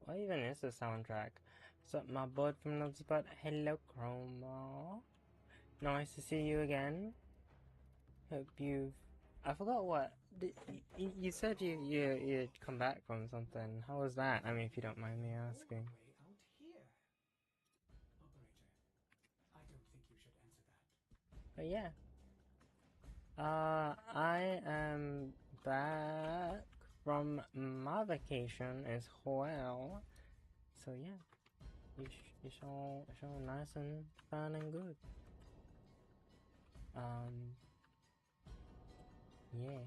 What even is the soundtrack? What's up, my bud from another spot? Hello, Chroma. Nice to see you again. Hope you've... I forgot what... You said you'd come back from something. How was that? I mean, if you don't mind me asking. Out here. Operator, I don't think you should answer that. But yeah. I am back from my vacation as well. So yeah, it's all nice and fun and good. Yeah.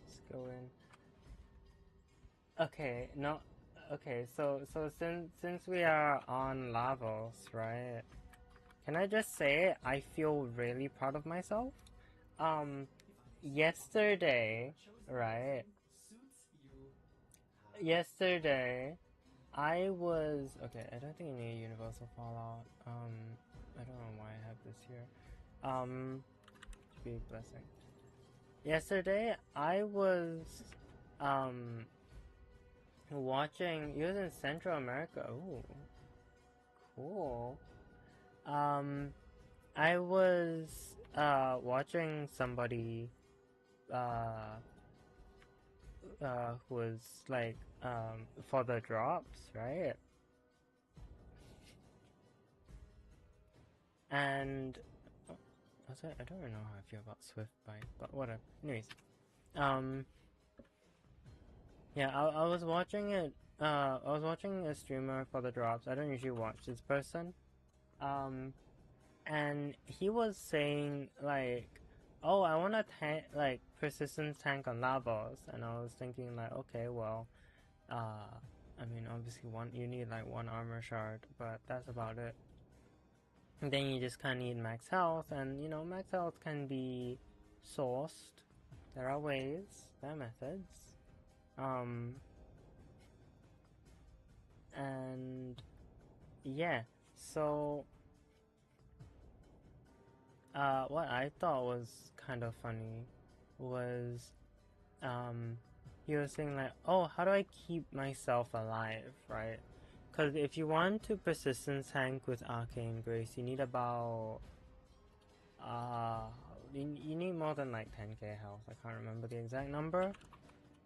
Let's go in. Okay, no. Okay, so since we are on Lavos, right? Can I just say I feel really proud of myself? Yesterday, right? Yesterday, I was okay. I don't think I need Universal Fallout. I don't know why I have this here. Should be a blessing. Yesterday, I was watching. It was in Central America. Ooh, cool. I was watching somebody who was like for the drops, right? And I don't really know how I feel about Swift Bite, but whatever. Anyways, yeah, I was watching it. I was watching a streamer for the drops. I don't usually watch this person. And he was saying like, "Oh, I want to tank like persistence tank on Lavos," and I was thinking like, okay, well, I mean, obviously you need like one armor shard, but that's about it. And then you just kind of need max health, and you know, max health can be sourced. There are ways, there are methods. And yeah, so what I thought was kind of funny was he was saying like, oh, how do I keep myself alive, right? Because if you want to persistence tank with Arcane Grace, you need about you need more than like 10k health. I can't remember the exact number,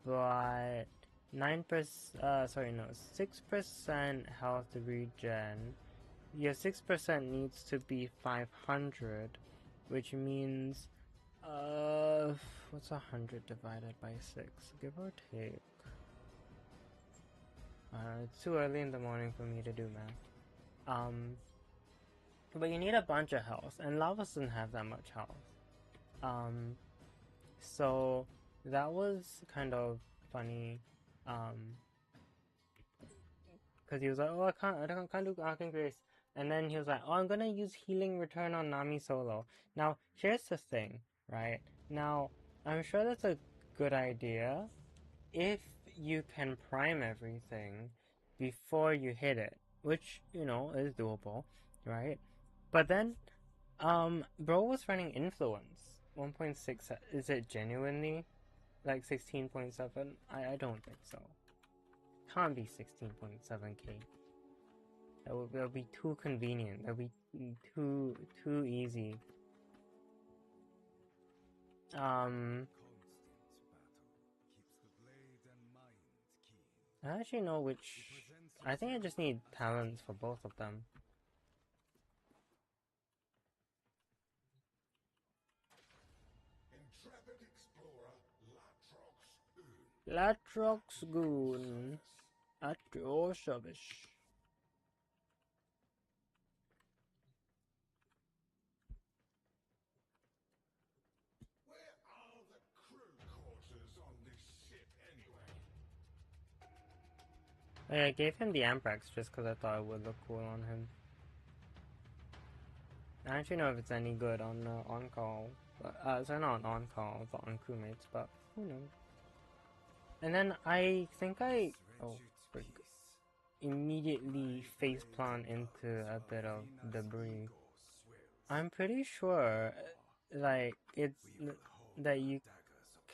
but 6% health regen. Your 6% needs to be 500, which means what's 100 divided by 6? Give or take. It's too early in the morning for me to do math. But you need a bunch of health, and Lava doesn't have that much health. So that was kind of funny. Because he was like, oh, I can't do Arcane Grace. And then he was like, oh, I'm gonna use Healing Return on Nami solo. Now, here's the thing, right? Now, I'm sure that's a good idea if you can prime everything before you hit it, which, you know, is doable, right? But then, bro was running Influence 1.6. Is it genuinely like 16.7? I don't think so. Can't be 16.7k. That'll be too convenient. That'll be too easy. I actually know which. I think I just need talents for both of them. Intrepid explorer Latrox Goon at your service. Where are the crew quarters on this ship anyway? I gave him the Amprex just because I thought it would look cool on him. I don't actually know if it's any good on on-call. Sorry, not on-call, but on crewmates, but who knows. And then I think immediately faceplant into a bit of debris. I'm pretty sure, like, it's that you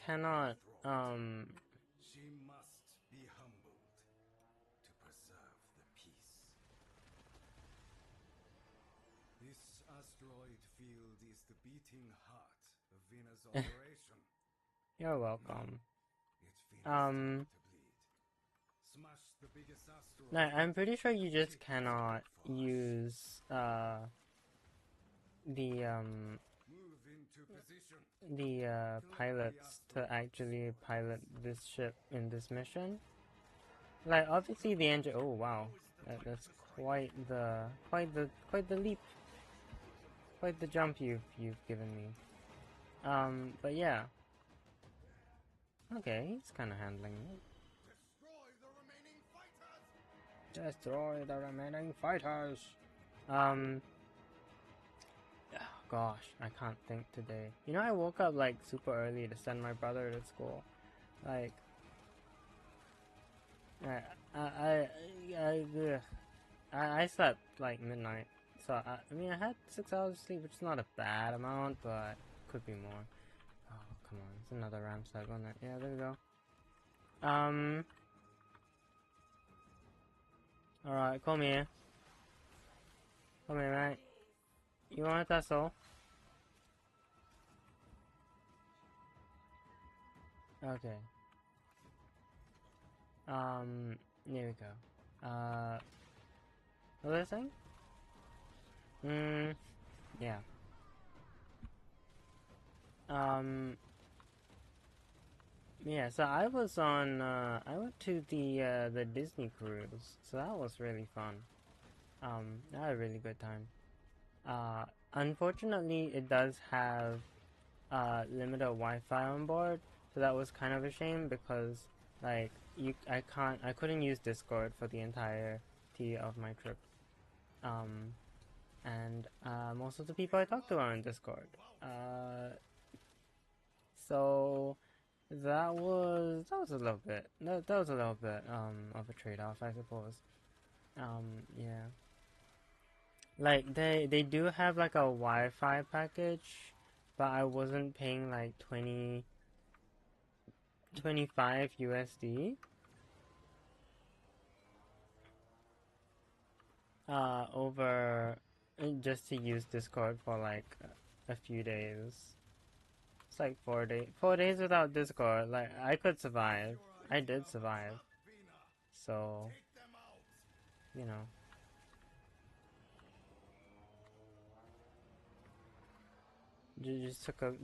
cannot, She must be humbled to preserve the peace. This asteroid field is the beating heart of Vena's operation. you're welcome. It's Vena's time to bleed. Smash the biggest asteroid. No, I'm pretty sure you just cannot use, Move into position. the pilots to actually pilot this ship in this mission. Like, obviously the engine. Oh wow, that's quite the leap, quite the jump you've given me. But yeah. Okay, he's kind of handling it. Destroy the remaining Destroy fighters. the remaining fighters. Oh gosh, I can't think today. You know, I woke up like super early to send my brother to school. Like, I slept like midnight. So I mean, I had 6 hours of sleep, which is not a bad amount, but could be more. Oh come on, it's another ram cycle on it. Yeah, there we go. Alright, come here. Come here, mate. You want a tussle? Okay. There we go. What was I saying? Yeah. Yeah, so I was on, I went to the Disney cruise, so that was really fun. I had a really good time. Unfortunately, it does have, limited Wi-Fi on board, so that was kind of a shame because, like, I couldn't use Discord for the entirety of my trip. And most of the people I talked to are on Discord. So that was a little bit that was a little bit of a trade-off, I suppose. Yeah. Like they do have like a Wi-Fi package, but I wasn't paying like 25 USD over just to use Discord for like a few days. It's like 4 days without Discord. Like I could survive. I did survive. So, you know. Just took a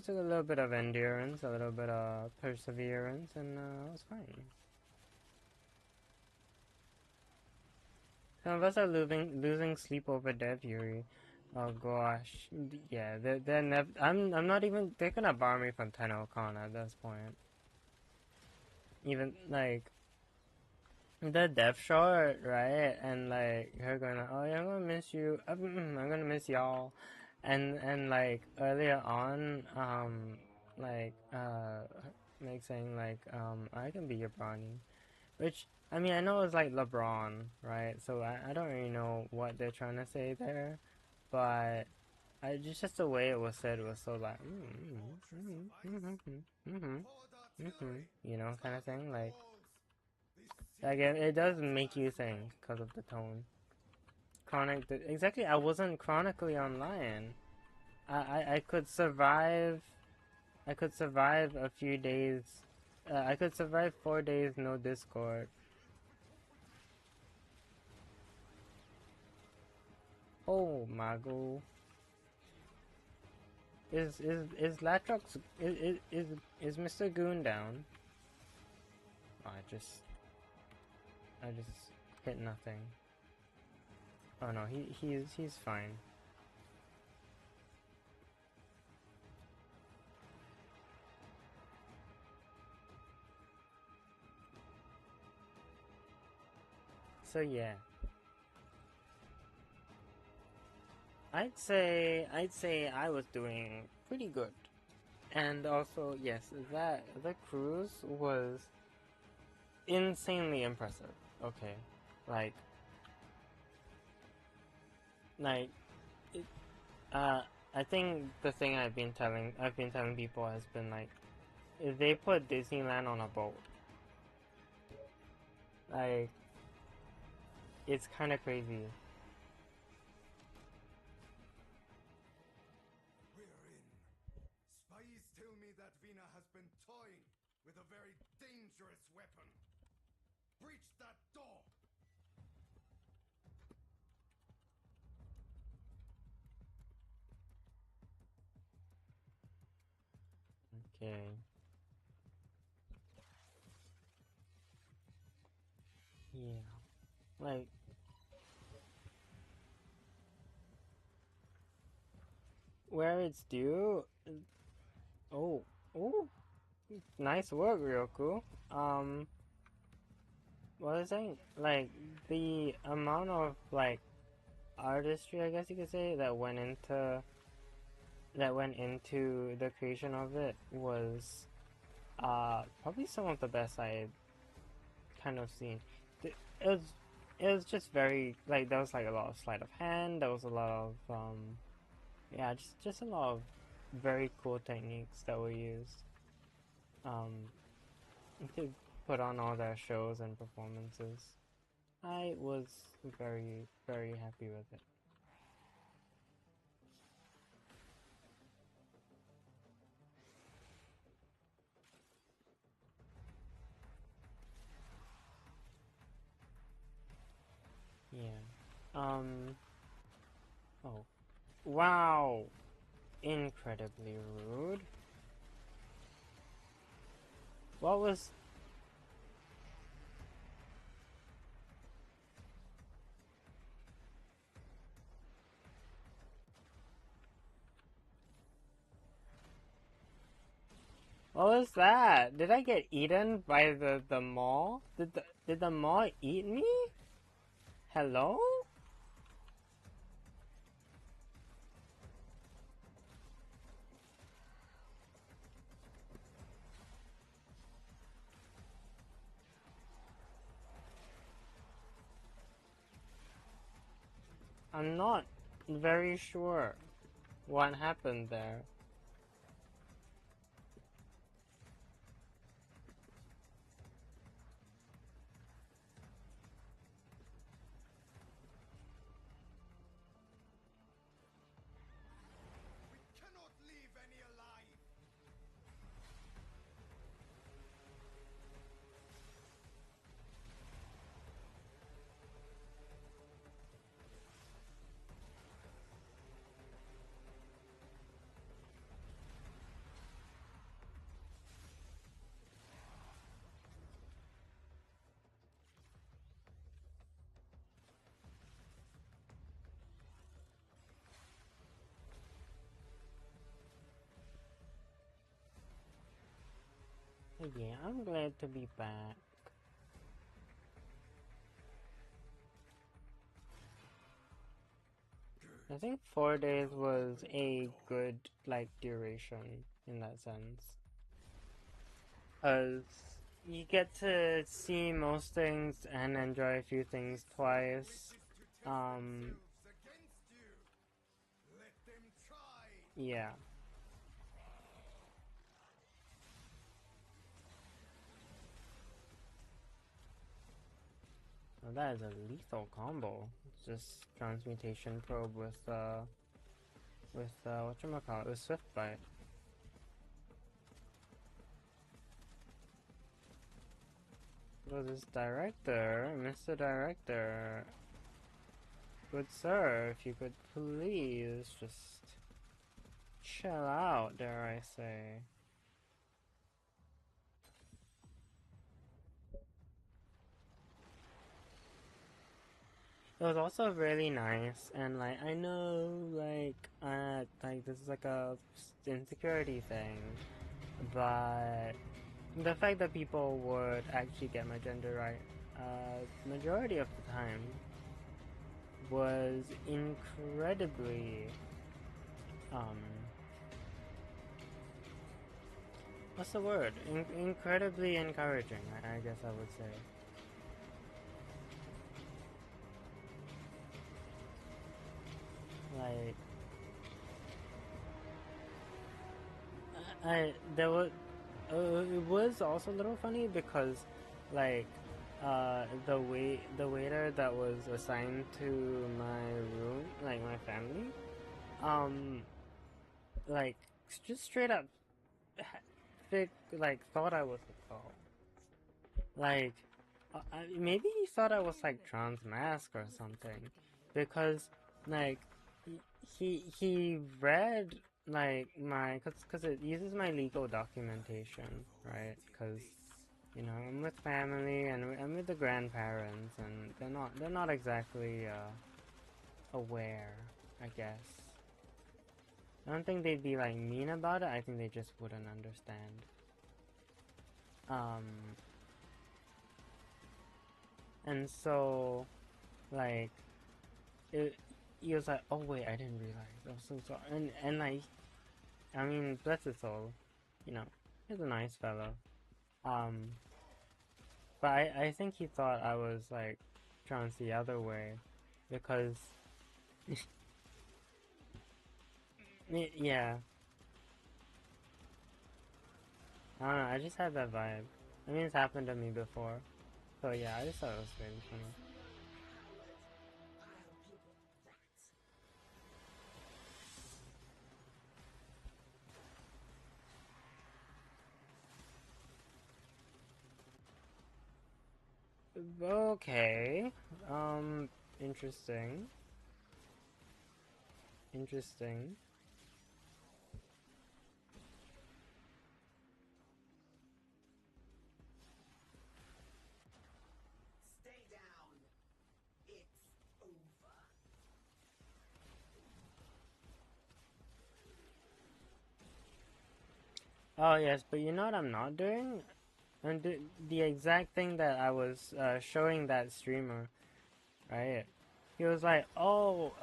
little bit of endurance, a little bit of perseverance, and it was fine. Some of us are losing sleep over Dev Fury. Oh gosh, yeah, they're never. I'm not even. They're gonna bar me from TennoCon at this point. Even like the dev short, right? And like her going, oh yeah, I'm gonna miss you. I'm gonna miss y'all. And like earlier on, like saying like I can be your Bronny, which I mean I know it's like LeBron, right? So I don't really know what they're trying to say there, but just the way it was said was so like you know, kind of thing, like it does make you think because of the tone. Exactly. I wasn't chronically online. I could survive. I could survive a few days. I could survive 4 days no Discord. Oh Mago. Is Latrox is Mr. Goon down? Oh, I just hit nothing. Oh no, he's fine. So yeah. I'd say I was doing pretty good. And also, yes, that the cruise was insanely impressive. Okay. Like it, I think the thing I've been telling people has been like, if they put Disneyland on a boat, like, it's kind of crazy. We're in. Spies tell me that Vina has been toying with a very dangerous weapon. Breach that door! Okay. Yeah. Like, where it's due. Oh, oh, nice work, Ryoku. What was I saying? Like, the amount of like artistry, I guess you could say, that went into the creation of it was probably some of the best I had kind of seen. It was just very like, there was like a lot of sleight of hand. There was a lot of yeah, just a lot of very cool techniques that were used to put on all their shows and performances. I was very, very happy with it. Yeah. Oh. Wow. Incredibly rude. What was... What was that? Did I get eaten by the mall? Did the mall eat me? Hello? I'm not very sure what happened there. We cannot leave any alive! Yeah, I'm glad to be back. I think 4 days was a good, like, duration in that sense. As you get to see most things and enjoy a few things twice. Against you. Let them try. Yeah. Well, that is a lethal combo. Just transmutation probe with whatchamacallit, with Swift Bite. Well, this director, Mr. Director. Good sir, if you could please just chill out, dare I say. It was also really nice, and like, I know like this is like a insecurity thing, but the fact that people would actually get my gender right, majority of the time, was incredibly, what's the word? Incredibly encouraging, I guess I would say. Like, It was also a little funny because, like, the waiter that was assigned to my room, like my family, um, like just straight up, like thought I was a cult. Like, maybe he thought I was like trans mask or something, because like he read like my cause it uses my legal documentation, right? Cause you know I'm with family and I'm with the grandparents and they're not exactly aware, I guess. I don't think they'd be like mean about it. I think they just wouldn't understand. Um, and so like it, he was like, oh wait, I didn't realize. I'm so sorry. And like, I mean, bless his soul, you know, he's a nice fellow. Um, but I think he thought I was like trans the other way, because yeah, I don't know. I just had that vibe. I mean, it's happened to me before, so yeah, I just thought it was really funny. Okay. Interesting. Interesting. Stay down. It's over. Oh yes, but you know what I'm not doing? And the exact thing that I was showing that streamer, right? He was like, "Oh,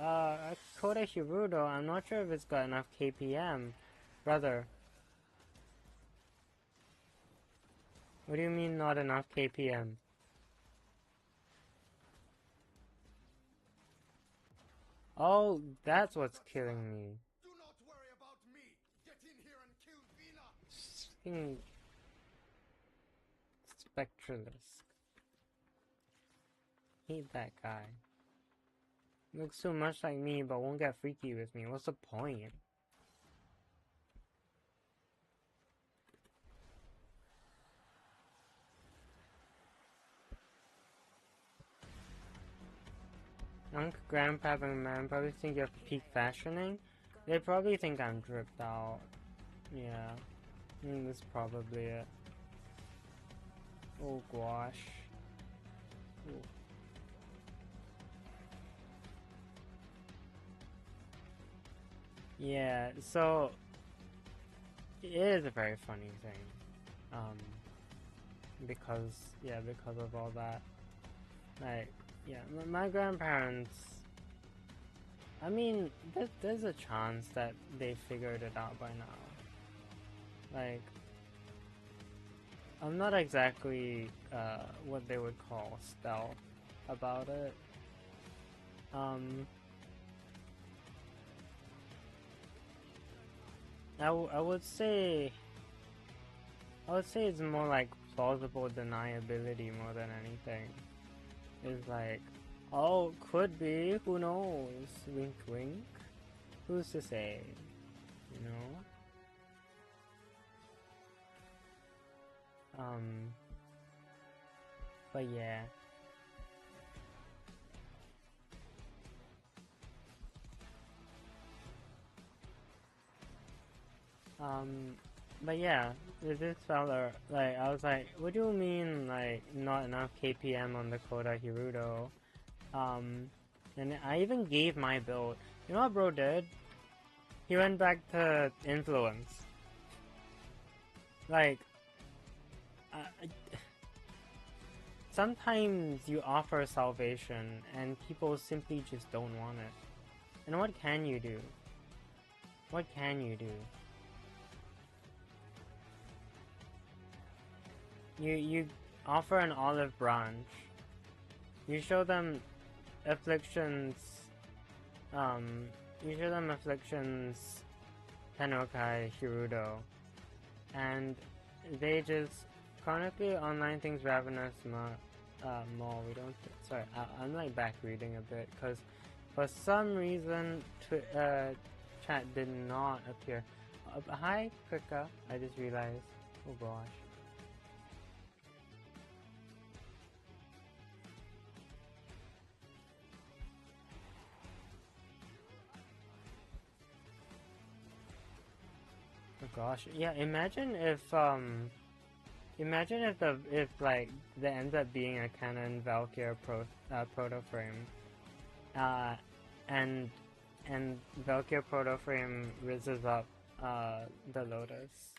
Koda Hirudo, I'm not sure if it's got enough KPM, brother." What do you mean not enough KPM? Oh, that's what's killing me. Do not worry about me. Get in here and kill Vina. Fucking Spectralisk. Hate that guy. Looks so much like me, but won't get freaky with me. What's the point? Uncle, Grandpa, and man probably think you're peak fashioning. They probably think I'm dripped out. Yeah, that's probably it. Oh gosh. Ooh. Yeah, so it is a very funny thing. Because yeah, because of all that. Like, yeah, my grandparents. I mean, there's a chance that they figured it out by now. Like, I'm not exactly what they would call stealth about it. I would say it's more like plausible deniability more than anything. It's like, oh, could be, who knows? Wink, wink. Who's to say? You know. But yeah. But yeah, with this fella, like, I was like, what do you mean, like, not enough KPM on the Koda Hirudo? And I even gave my build. You know what bro did? He went back to influence. Like, sometimes you offer salvation and people simply just don't want it. And what can you do? What can you do? You offer an olive branch. You show them afflictions. You show them afflictions. Tenokai Hirudo, and they just chronically online things ravenous more. We don't. Sorry, I'm like back reading a bit because for some reason chat did not appear. Hi, Krika. I just realized. Oh gosh. Oh gosh. Yeah. Imagine if like there ends up being a canon Valkyr proto frame, uh, and Valkyr proto frame rizzes up the Lotus.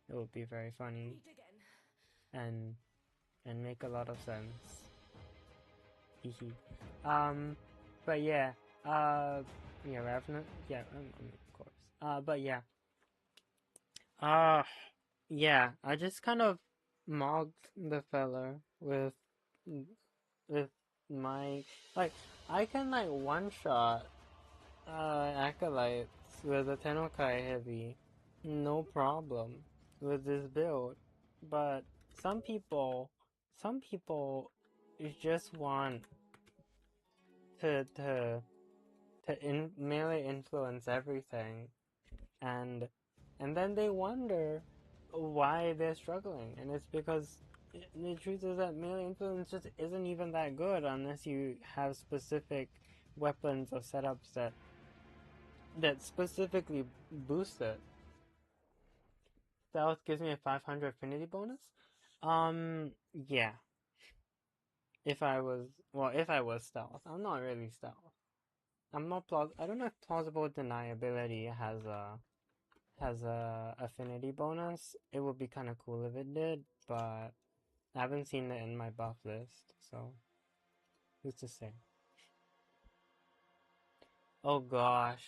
It would be very funny and make a lot of sense. Hehe. But yeah, yeah, Revenant, yeah, of course. But yeah, uh, yeah, I just kind of mogged the fella with my, like, I can like one shot acolytes with a Tenokai heavy, no problem with this build. But some people just want to melee influence everything, and then they wonder why they're struggling, and it's because the truth is that melee influence just isn't even that good unless you have specific weapons or setups that specifically boost it. Stealth gives me a 500 affinity bonus. Yeah. If I was stealth, I'm not really stealth. I'm not I don't know if plausible deniability has a affinity bonus. It would be kind of cool if it did, but I haven't seen it in my buff list, so who's to say? Oh gosh.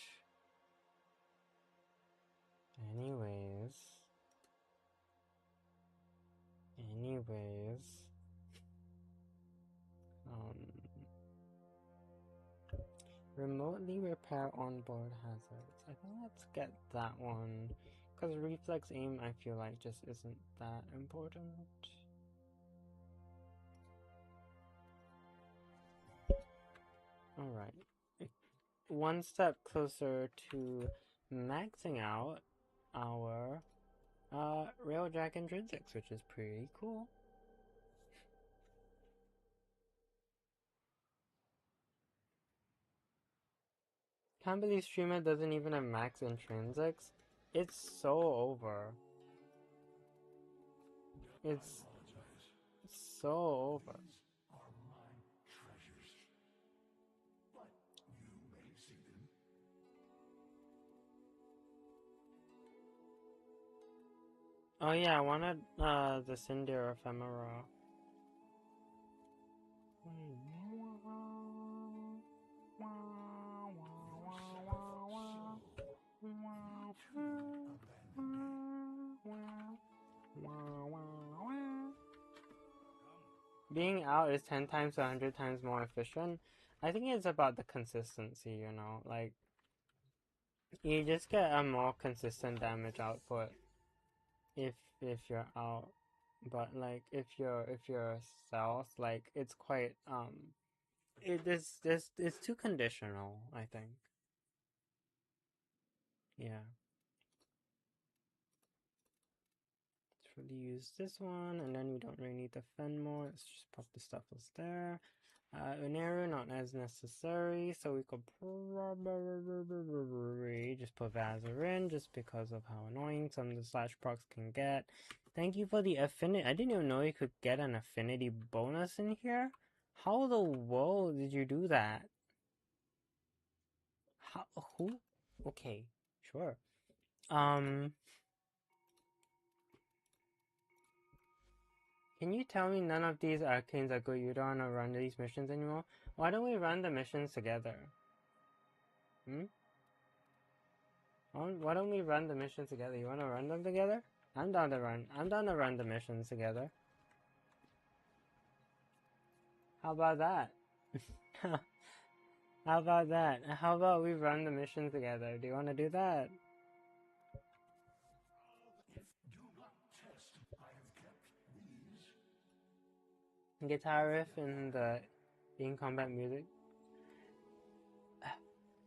Anyways. Remotely repair onboard hazards. I think let's get that one. Because reflex aim, I feel like, just isn't that important. Alright. One step closer to maxing out our Railjack intrinsics, which is pretty cool. Can't believe Streamer doesn't even have max intrinsics. It's so over. It's so over. Oh yeah, I wanted the Cinder Ephemera. Being out is 10 times to 100 times more efficient. I think it's about the consistency, you know, like you just get a more consistent damage output if you're out. But like if you're stealth, like it's quite it's too conditional, I think. Yeah. Let's really use this one, and then we don't really need to fend more. Let's just pop the stuffles there. Uneru, not as necessary, so we could probably just put Vazar in, just because of how annoying some of the slash procs can get. Thank you for the affinity. I didn't even know you could get an affinity bonus in here. How the world did you do that? How? Who? Okay, sure. Can you tell me none of these arcanes are good? You don't want to run these missions anymore? Why don't we run the missions together? Why don't we run the missions together? You want to run them together? I'm down to run the missions together. How about that? How about that? How about we run the missions together? Do you want to do that? guitar riff in the in combat music.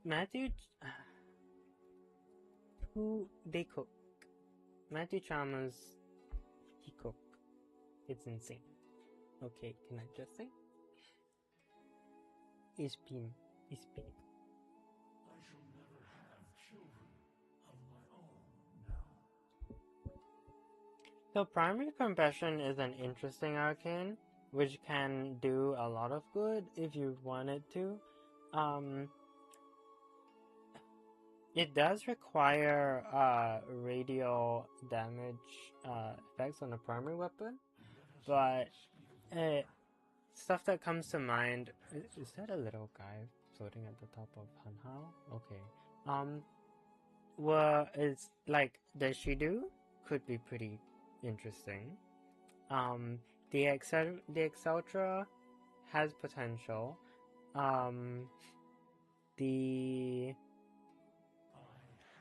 Matthew, who they cook. Matthew Chalmers, he cook. It's insane. Okay, can I just say? Ich bin. I shall never have children of my own now. So primary compression is an interesting arcane, which can do a lot of good if you want it to. It does require radial damage effects on a primary weapon, but stuff that comes to mind is that a little guy floating at the top of Hanhao? Okay. Well, it's like the Shidu could be pretty interesting. The Exceltra has potential. The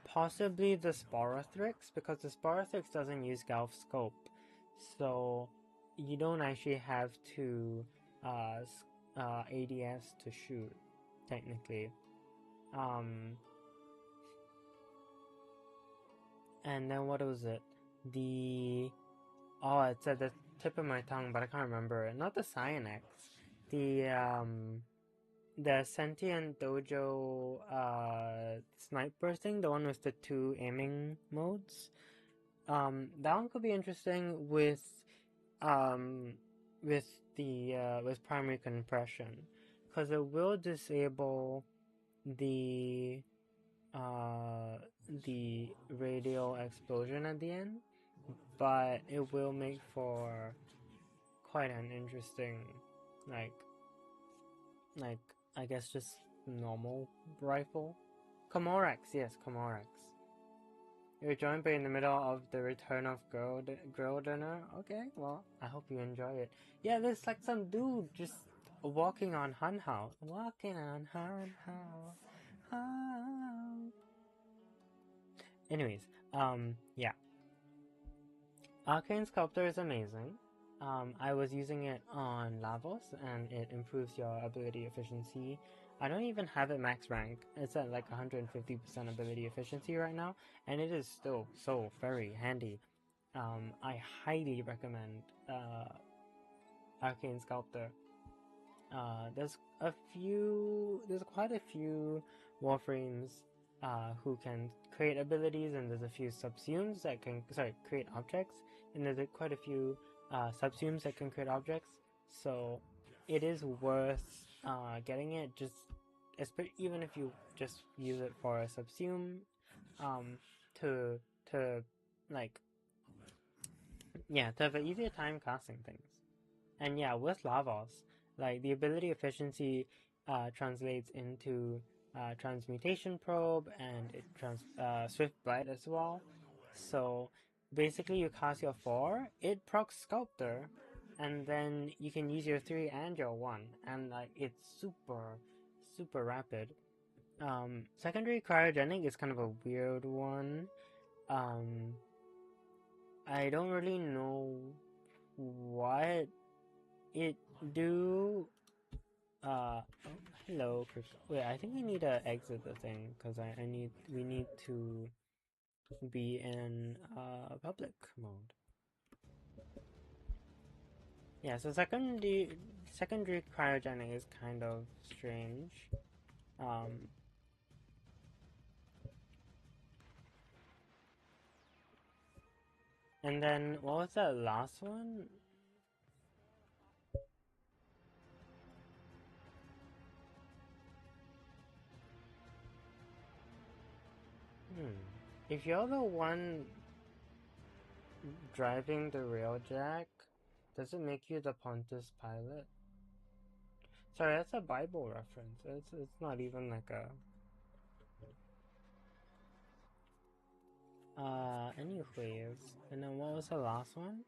possibly the Sporothrix, because the Sporothrix doesn't use Galv Scope, so you don't actually have to ADS to shoot, technically. And then what was it? It's at the tip of my tongue, but I can't remember it. Not the Cyanex. The Sentient Dojo sniper thing, the one with the 2 aiming modes. That one could be interesting with primary compression, because it will disable the radial explosion at the end, but it will make for quite an interesting, like I guess just normal rifle. Komorex, yes, Komorex. You're joined by in the middle of the return of girl dinner. Okay, well, I hope you enjoy it. Yeah, there's like some dude just walking on Hanhao. Walking on Hanhao. Anyways, yeah. Arcane Sculptor is amazing. I was using it on Lavos, and it improves your ability efficiency. I don't even have it max rank. It's at like 150% ability efficiency right now, and it is still so very handy. I highly recommend Arcane Sculptor. There's quite a few Warframes who can create abilities, and there's a few subsumes that can create objects, and there's quite a few subsumes that can create objects. So it is worth getting it, even if you just use it for a subsume, to have an easier time casting things. And yeah, with Lavos, like the ability efficiency translates into transmutation probe, and it swift bite as well. So basically you cast your 4, it procs Sculptor, and then you can use your 3 and your 1, and like it's super rapid. Secondary cryogenic is kind of a weird one. I don't really know what it do. Hello, wait, I think I need to exit the thing, because we need to be in public mode. Yeah, so secondary cryogenic is kind of strange. And then what was that last one? If you're the one driving the railjack, does it make you the Pontius Pilate? Sorry, that's a Bible reference. It's not even like a... anyways, and then what was the last one?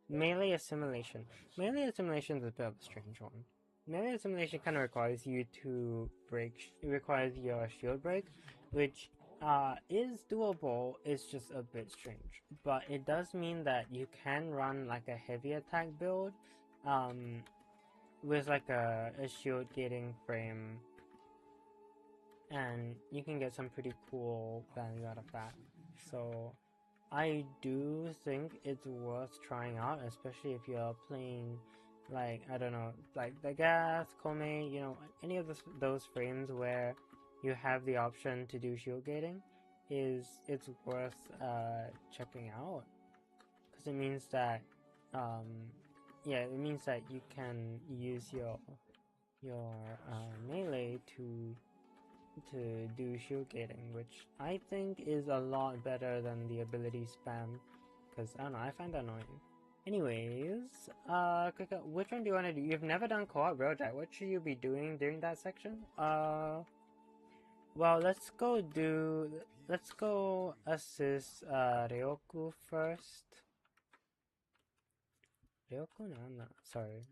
Melee Assimilation. Melee Assimilation is a bit of a strange one. Melee Assimilation kind of requires you to it requires your shield break, which is doable. It's just a bit strange, but it does mean that you can run like a heavy attack build, with like a shield gating frame, and you can get some pretty cool value out of that. So I do think it's worth trying out, especially if you're playing, like, I don't know, like the gas, Kome, you know, any of those frames where you have the option to do shield gating. It's worth checking out, because it means that yeah, it means that you can use your melee to do shield gating, which I think is a lot better than the ability spam, because I don't know, I find that annoying. Anyways, which one do you want to do? You've never done co-op Railjack. What should you be doing during that section? Well, let's go assist Ryoku first. Ryoku? No, sorry.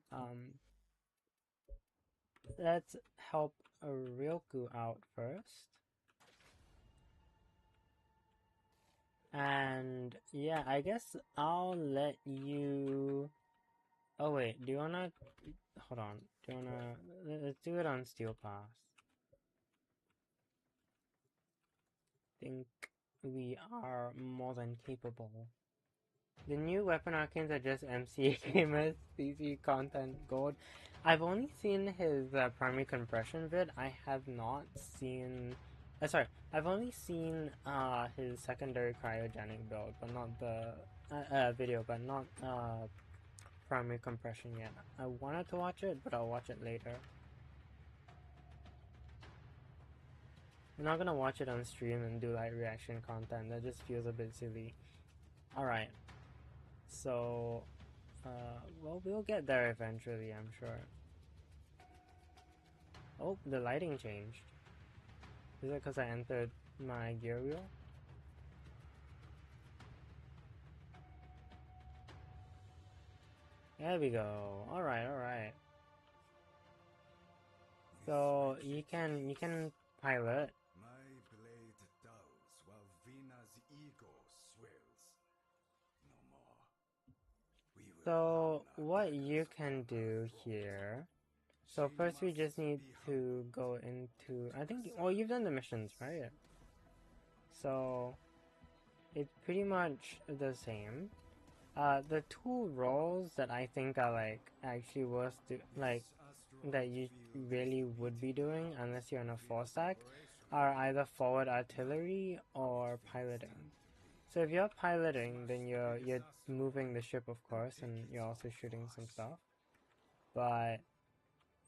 Let's help Ryoku out first. And yeah, I guess I'll let you... Oh wait, do you wanna... Hold on. Do you wanna... Let's do it on Steel Pass. Think we are more than capable. The new weapon arcanes are just MCA gamers, CC content gold. I've only seen his primary compression vid. I have not seen... sorry, I've only seen his secondary cryogenic build, but not the video, but not primary compression yet. I wanted to watch it, but I'll watch it later. I'm not gonna watch it on stream and do like reaction content. That just feels a bit silly. Alright. So, well, we'll get there eventually, I'm sure. Oh, the lighting changed. Is it because I entered my gear wheel? There we go. Alright. So, you can pilot. My blade dulls while Vina's ego swells. No more. We will So, run what our you battles can from do our fort. here... So first we just need to go into... I think... Well, you've done the missions, right? So, it's pretty much the same. The two roles that I think are, like, actually worth... that you really would be doing, unless you're in a 4-stack, are either forward artillery or piloting. So if you're piloting, then you're moving the ship, of course, and you're also shooting some stuff. But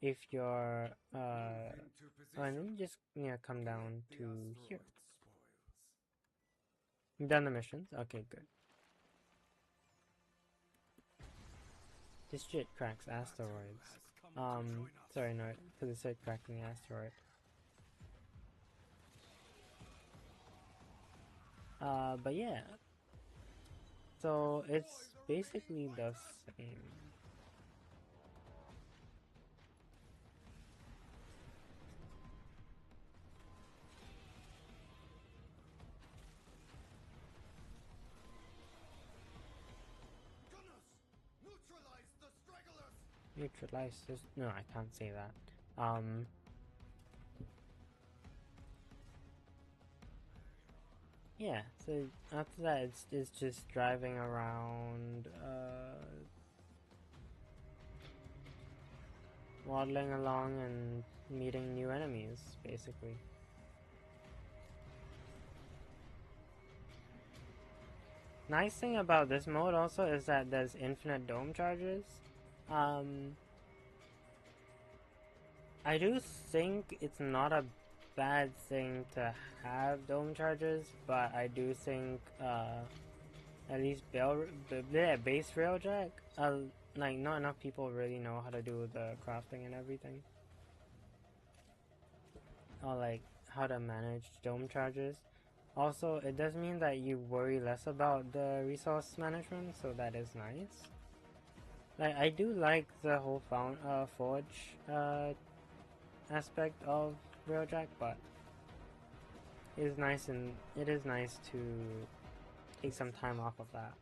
if you're and then you just come down to here. You've done the missions? Okay, good. This shit cracks asteroids. Sorry, no, for the sake cracking asteroid. But yeah. So it's basically the same. Neutralize this. No, I can't say that. Yeah, so after that it's just driving around, waddling along and meeting new enemies, basically. Nice thing about this mode also is that there's infinite dome charges. I do think it's not a bad thing to have dome charges, but I do think at least base railjack, like not enough people really know how to do the crafting and everything, or like how to manage dome charges. Also, it does mean that you worry less about the resource management, so that is nice. Like, I do like the whole forge aspect of Railjack, but it is nice to take some time off of that.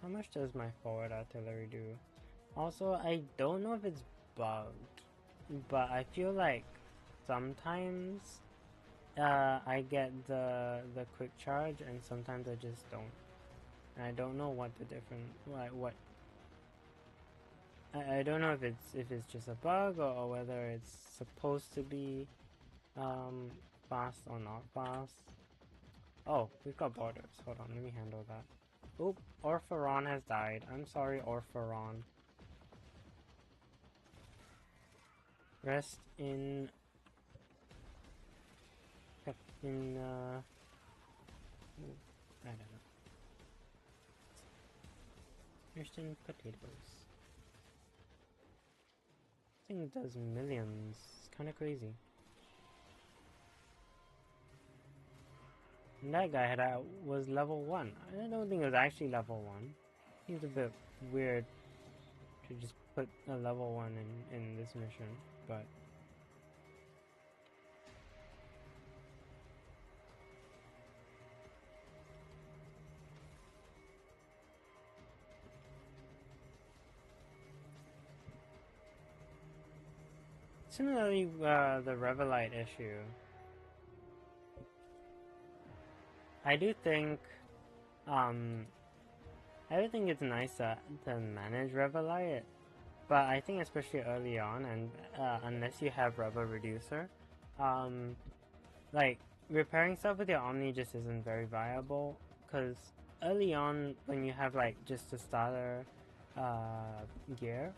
How much does my forward artillery do? Also, I don't know if it's bugged, but I feel like sometimes I get the quick charge and sometimes I just don't. And I don't know what the difference, what I don't know if it's just a bug or whether it's supposed to be fast or not fast. Oh, we've got borders. Hold on, let me handle that. Oop, Orpharon has died. I'm sorry, Orpharon. Rest in I don't know. Rest in potatoes. This thing does millions. It's kind of crazy. And that guy was level 1. I don't think it was actually level 1. Seems a bit weird to just put a level 1 in this mission, but similarly, the Revelite issue. I do think it's nice to manage Revelite, but I think especially early on, and unless you have Rebel Reducer, like repairing stuff with your Omni just isn't very viable. Because early on, when you have like just a starter gear,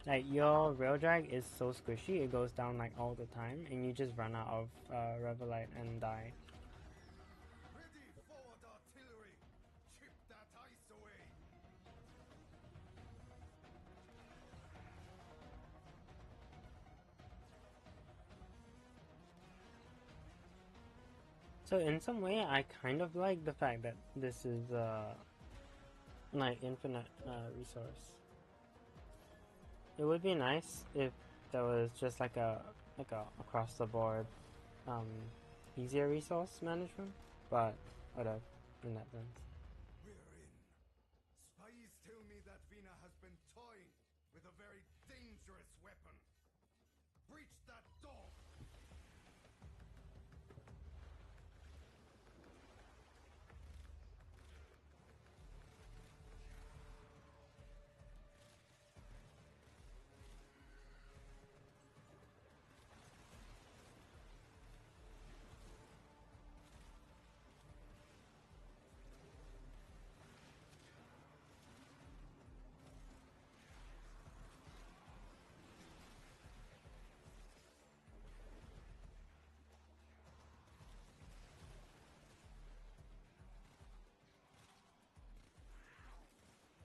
like your rail drag is so squishy, it goes down like all the time, and you just run out of Revelite and die. Ready forward artillery! Chip that ice away! So in some way, I kind of like the fact that this is like infinite resource. It would be nice if there was just like a across the board easier resource management, but whatever in that sense. We're in. Spies tell me that Vina has been toying with a very dangerous weapon. Breach that door!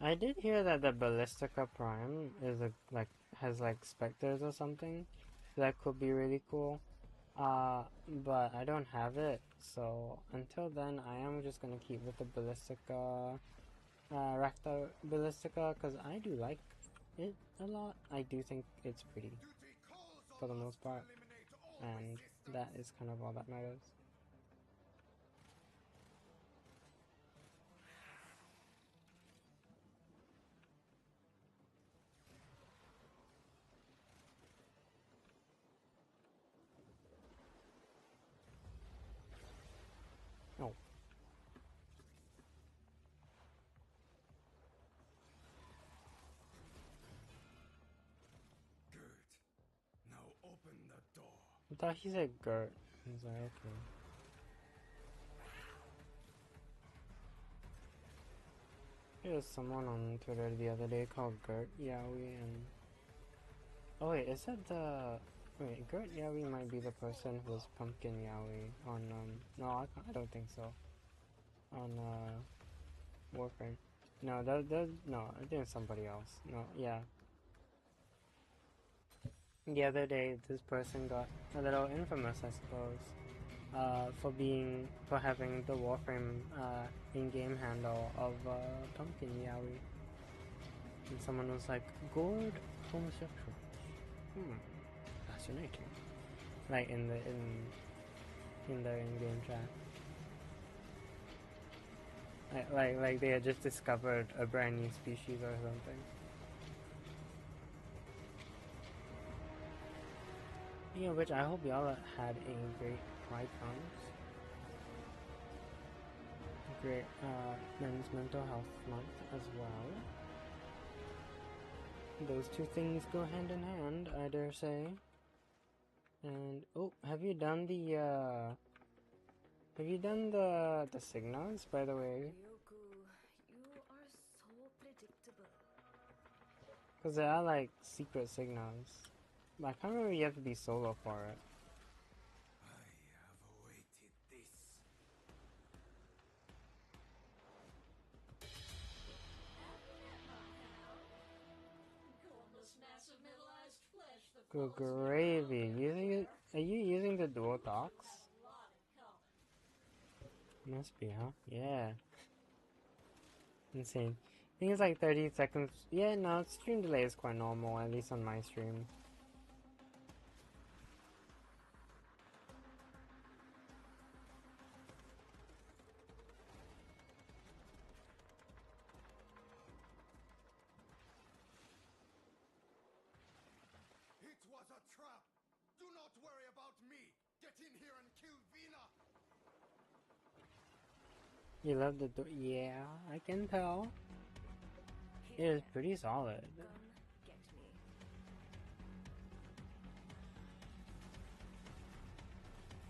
I did hear that the Ballistica Prime is has like specters or something. That could be really cool. But I don't have it, so until then I am just gonna keep with the Ballistica, Rakta Ballistica, because I do like it a lot. I do think it's pretty Duty calls for the on us most to part, eliminate all and resistance. that is kind of all that matters. Oh, Good. Now open the door. I thought he said Gert. I was like, okay. There was someone on Twitter the other day called Gert Yowie, and oh wait, is that the Gert Yowie might be the person who was Pumpkin Yowie on no, I don't think so. On Warframe. No, no, I think it's somebody else. No, yeah. The other day, this person got a little infamous, I suppose, for having the Warframe in-game handle of Pumpkin Yowie. And someone was like, "Good homosexual." Fascinating. Like in their in-game chat. Like they had just discovered a brand new species or something. Yeah, which I hope y'all had a great Pride Month. Great Men's Mental Health Month as well. Those two things go hand in hand, I dare say. And oh, have you done the signals, by the way? Ryoku, you are so predictable. Because there are like secret signals. But I can't remember if you have to be solo for it. I have awaited this. Good gravy. Are you using the dual docks? Must be, huh? Yeah. Insane. I think it's like 30 seconds. Yeah, no, stream delay is quite normal, at least on my stream. It was a trap. Do not worry about me. Get in here and kill Vina. You love the yeah, I can tell. It is pretty solid. Come get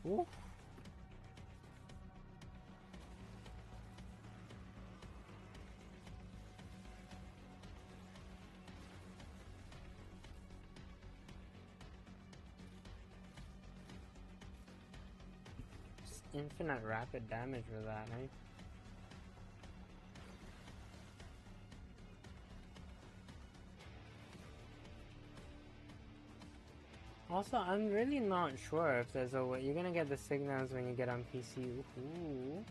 me. Ooh. Just infinite rapid damage with that, eh? Also, I'm really not sure if there's a way. You're gonna get the signals when you get on PC. Ooh.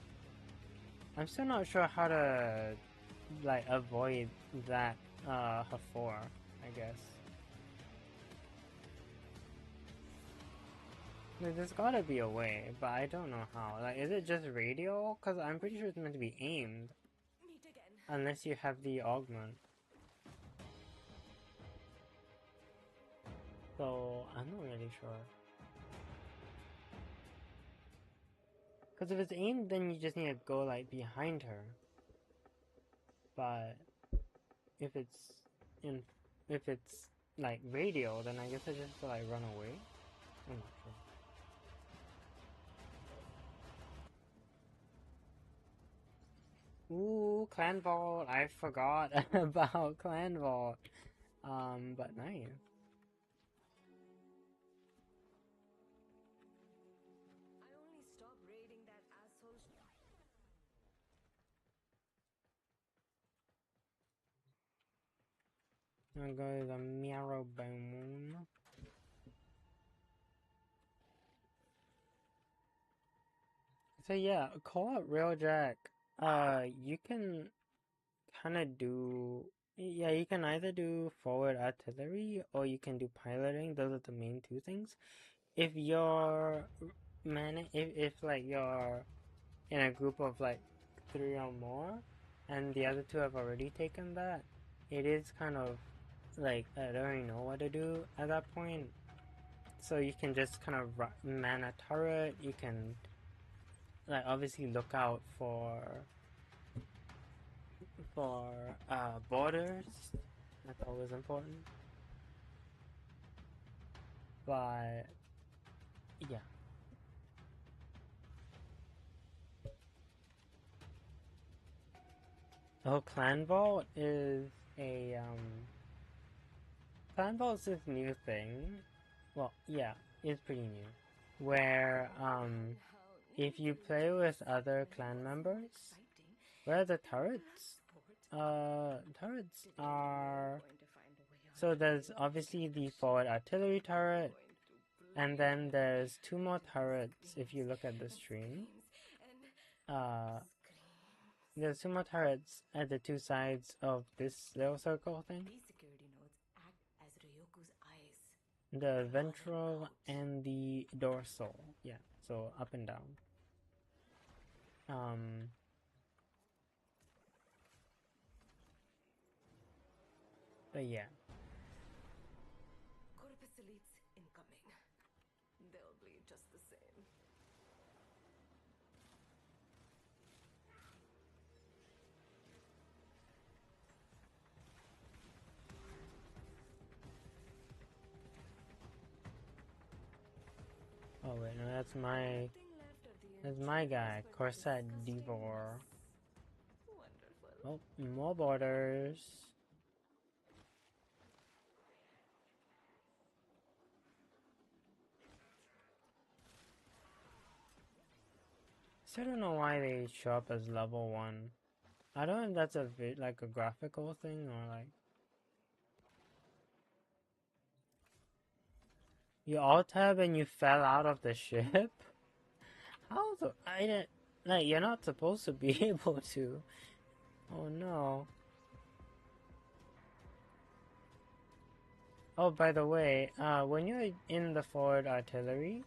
I'm still not sure how to, like, avoid that, before, I guess. Like, there's gotta be a way, but I don't know how. Like, is it just radio? Because I'm pretty sure it's meant to be aimed. Meet again. Unless you have the augment. So, I'm not really sure. Because if it's aimed, then you just need to go, like, behind her. But if it's like radio, then I guess I just have to like run away. I'm not sure. Ooh, Clan Vault! I forgot about Clan Vault. But nice. I only stopped raiding that asshole. There goes a marrowbone. So yeah, co-op Railjack. You can kind of do. Yeah, you can either do forward artillery or you can do piloting. Those are the main two things. If you're if like you're in a group of like 3 or more, and the other 2 have already taken that, it is kind of like I don't really know what to do at that point. So you can just kind of man a turret. You can like obviously look out for borders. That's always important. But yeah. Oh, Clan Vault is a Clan Vault's this new thing. Well, yeah, it's pretty new. Where if you play with other clan members, where the turrets turrets are, so there's obviously the forward artillery turret, and then there's 2 more turrets if you look at the stream. There's 2 more turrets at the 2 sides of this little circle thing. These security nodes act as Ryoku's eyes. The ventral and the dorsal. Yeah, so up and down. But yeah. Corpus elites incoming. They'll bleed just the same. Oh wait, no, that's my guy, Corset Devor. Wonderful. Oh, more borders. So I don't know why they show up as level 1. I don't know if that's like a graphical thing or like... You alt-tab and you fell out of the ship? How the... I didn't... Like, you're not supposed to be able to. Oh no. Oh, by the way, when you're in the forward artillery,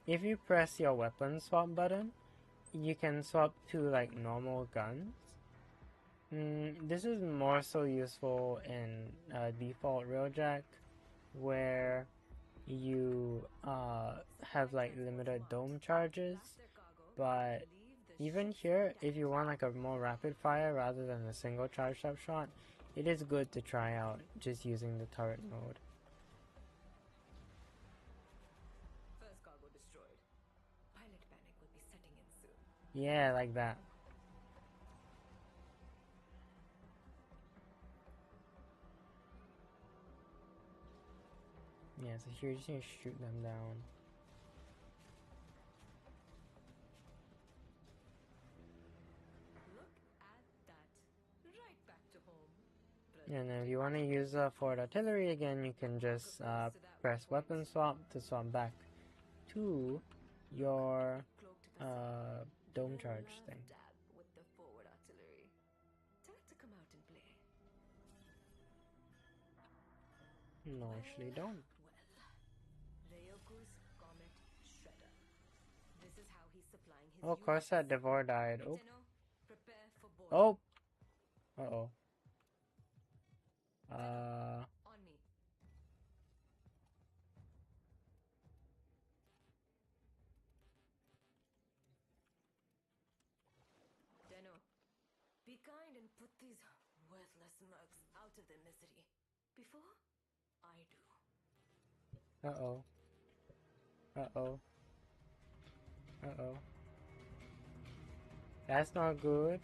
if you press your weapon swap button, you can swap to like normal guns. This is more so useful in default Railjack, where you have like limited dome charges, but even here, if you want like a more rapid fire rather than a single charged up shot, it is good to try out just using the turret mode. First cargo destroyed. Pilot panic will be setting in soon. Yeah, like that. Yeah, so here you're just gonna shoot them down. Look at that. Right back to home. And if you want to use forward artillery again, you can just press weapon swap to swap back to your dome charge thing. Dab with the forward artillery. Tell it to come out and play. No, actually don't. Well, Ryoku's Comet Shredder. This is how he's supplying his Oh, of course that Devor died. Oh. Tenno, prepare for boarding. Oh. Uh-oh. On me. Tenno, be kind and put these worthless mercs out of their misery. Before I do. Uh-oh. Uh-oh. Uh-oh. That's not good.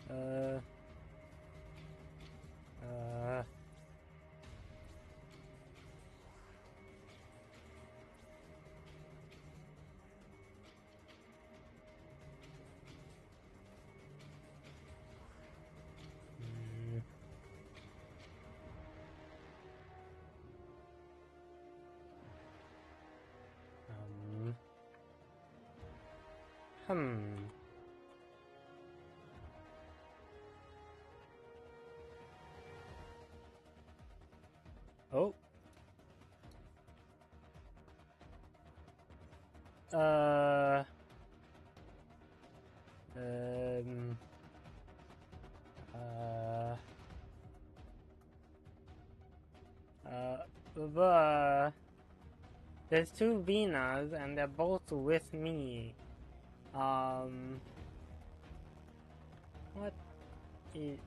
Oh. There's two Venas and they're both with me. What? And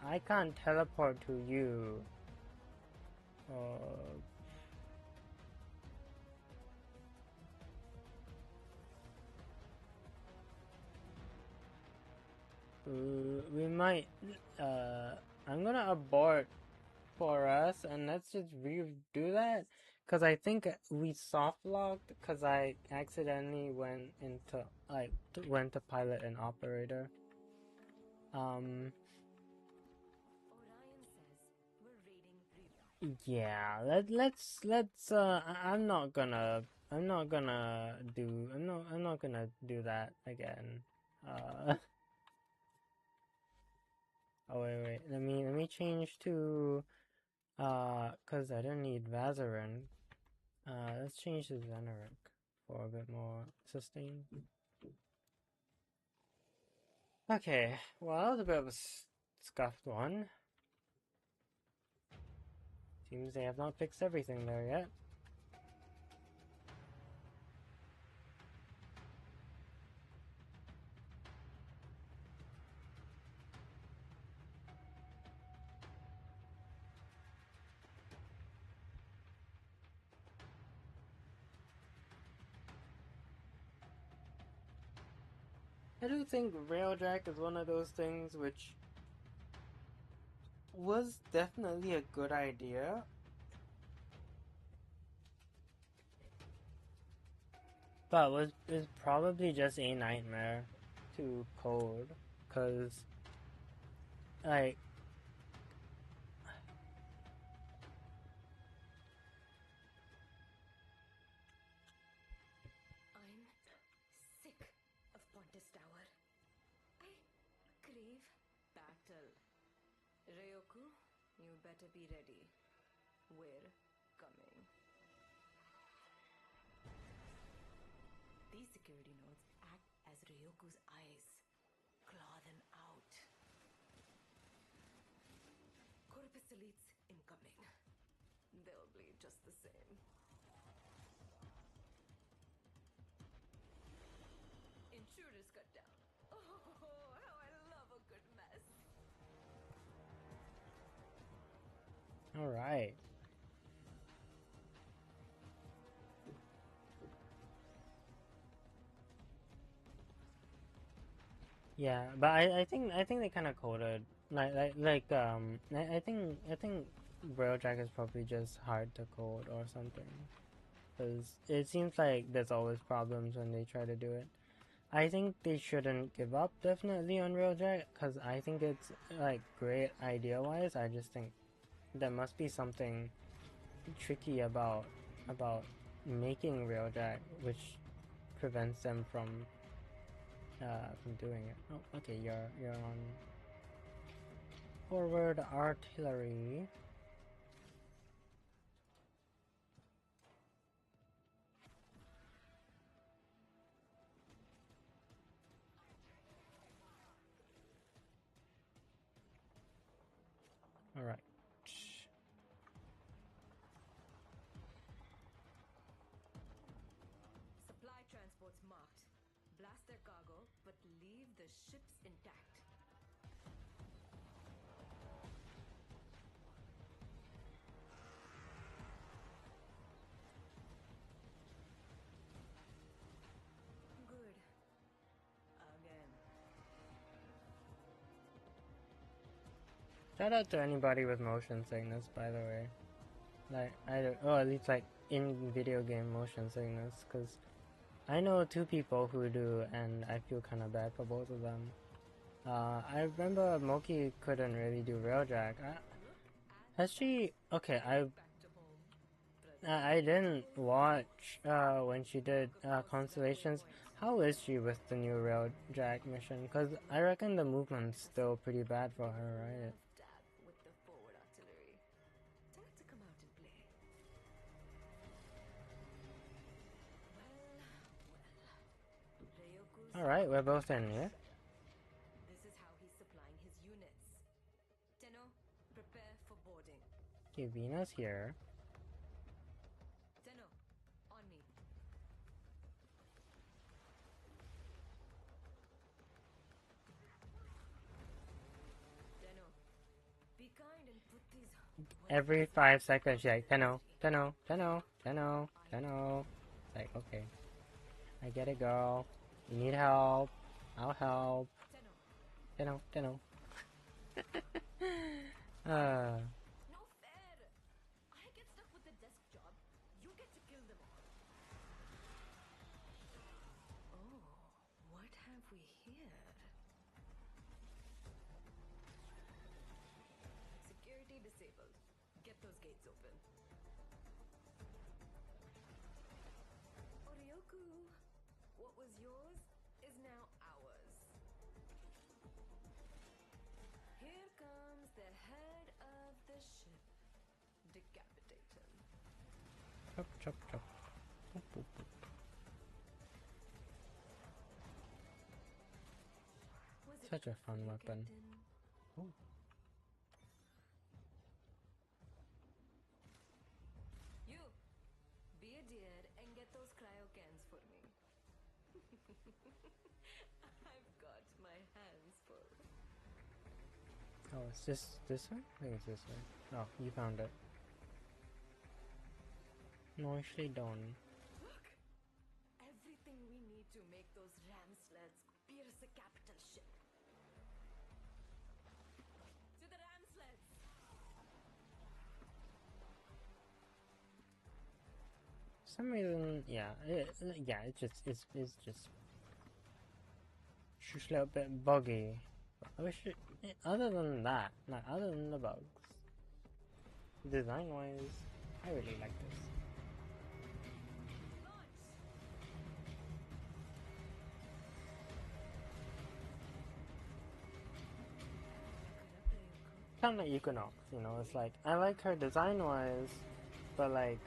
I can't teleport to you. We might, I'm gonna abort for us and let's just redo that, because I think we soft locked because I accidentally went to pilot an operator. Orion says we're raiding Ryu. Yeah, let's I'm not gonna do that again. Oh wait, let me change to cause I don't need Vazarin. Let's change to Xenaric for a bit more sustain. Okay, well, that was a bit of a scuffed one. Seems they have not fixed everything there yet. I do think Railjack is one of those things which was definitely a good idea, but is probably just a nightmare to code, cause like I'm sick of Pontus Tower. I crave battle. Ryoku, you better be ready. We're coming. These security nodes act as Ryoku's eyes. Claw them out. Corpus elites incoming. They'll bleed just the same. Intruders cut down. Oh, how I love a good mess. all right. Yeah, but I think they kind of coded I think Railjack is probably just hard to code or something, because it seems like there's always problems when they try to do it. I think they shouldn't give up definitely on Railjack, because I think it's like great idea wise. I just think there must be something tricky about making Railjack which prevents them from doing it. Oh, okay, you're on forward artillery. All right. Supply transports marked. Blast their cargo, but leave the ships intact. Good. Again. Shout out to anybody with motion sickness, by the way. Like at least like in video game motion sickness, because I know two people who do, and I feel kind of bad for both of them. I remember Moki couldn't really do Railjack. Has she? Okay, I didn't watch when she did Constellations. How is she with the new Railjack mission? Because I reckon the movement's still pretty bad for her, right? Stab with the forward artillery. Tell it to come out and play. Ryoku's Alright, we're both in here. This is how he's supplying his units. Tenno, prepare for boarding. Okay, Vina's here. Tenno, on me. Tenno, be kind and put these Every 5 seconds, she's like, Tenno, Tenno, Tenno, Tenno, Tenno. It's like, okay. I get it, girl. You need help. I'll help. Tenno. Tenno, Tenno. No fair! I get stuck with the desk job. You get to kill them all. Oh, what have we here? Security disabled. Get those gates open. Oryoku, what was yours is now ours. Here comes the head of the ship. Decapitate him. chop, chop, chop. Boop, boop, boop. Was it such a fun weapon. Captain. Ooh. You, be a dear and get those cryo cans for me. I've got my hands full. Oh, is this way? I think it's this way. Oh, you found it. Nicely done. Look! Everything we need to make those ram sleds pierce a capital ship. To the ram sleds! For some reason, yeah, it's just a little bit buggy. I wish it, other than that, like other than the bugs, design-wise, I really like this. Kind of like Equinox, you know, it's like, I like her design-wise, but like,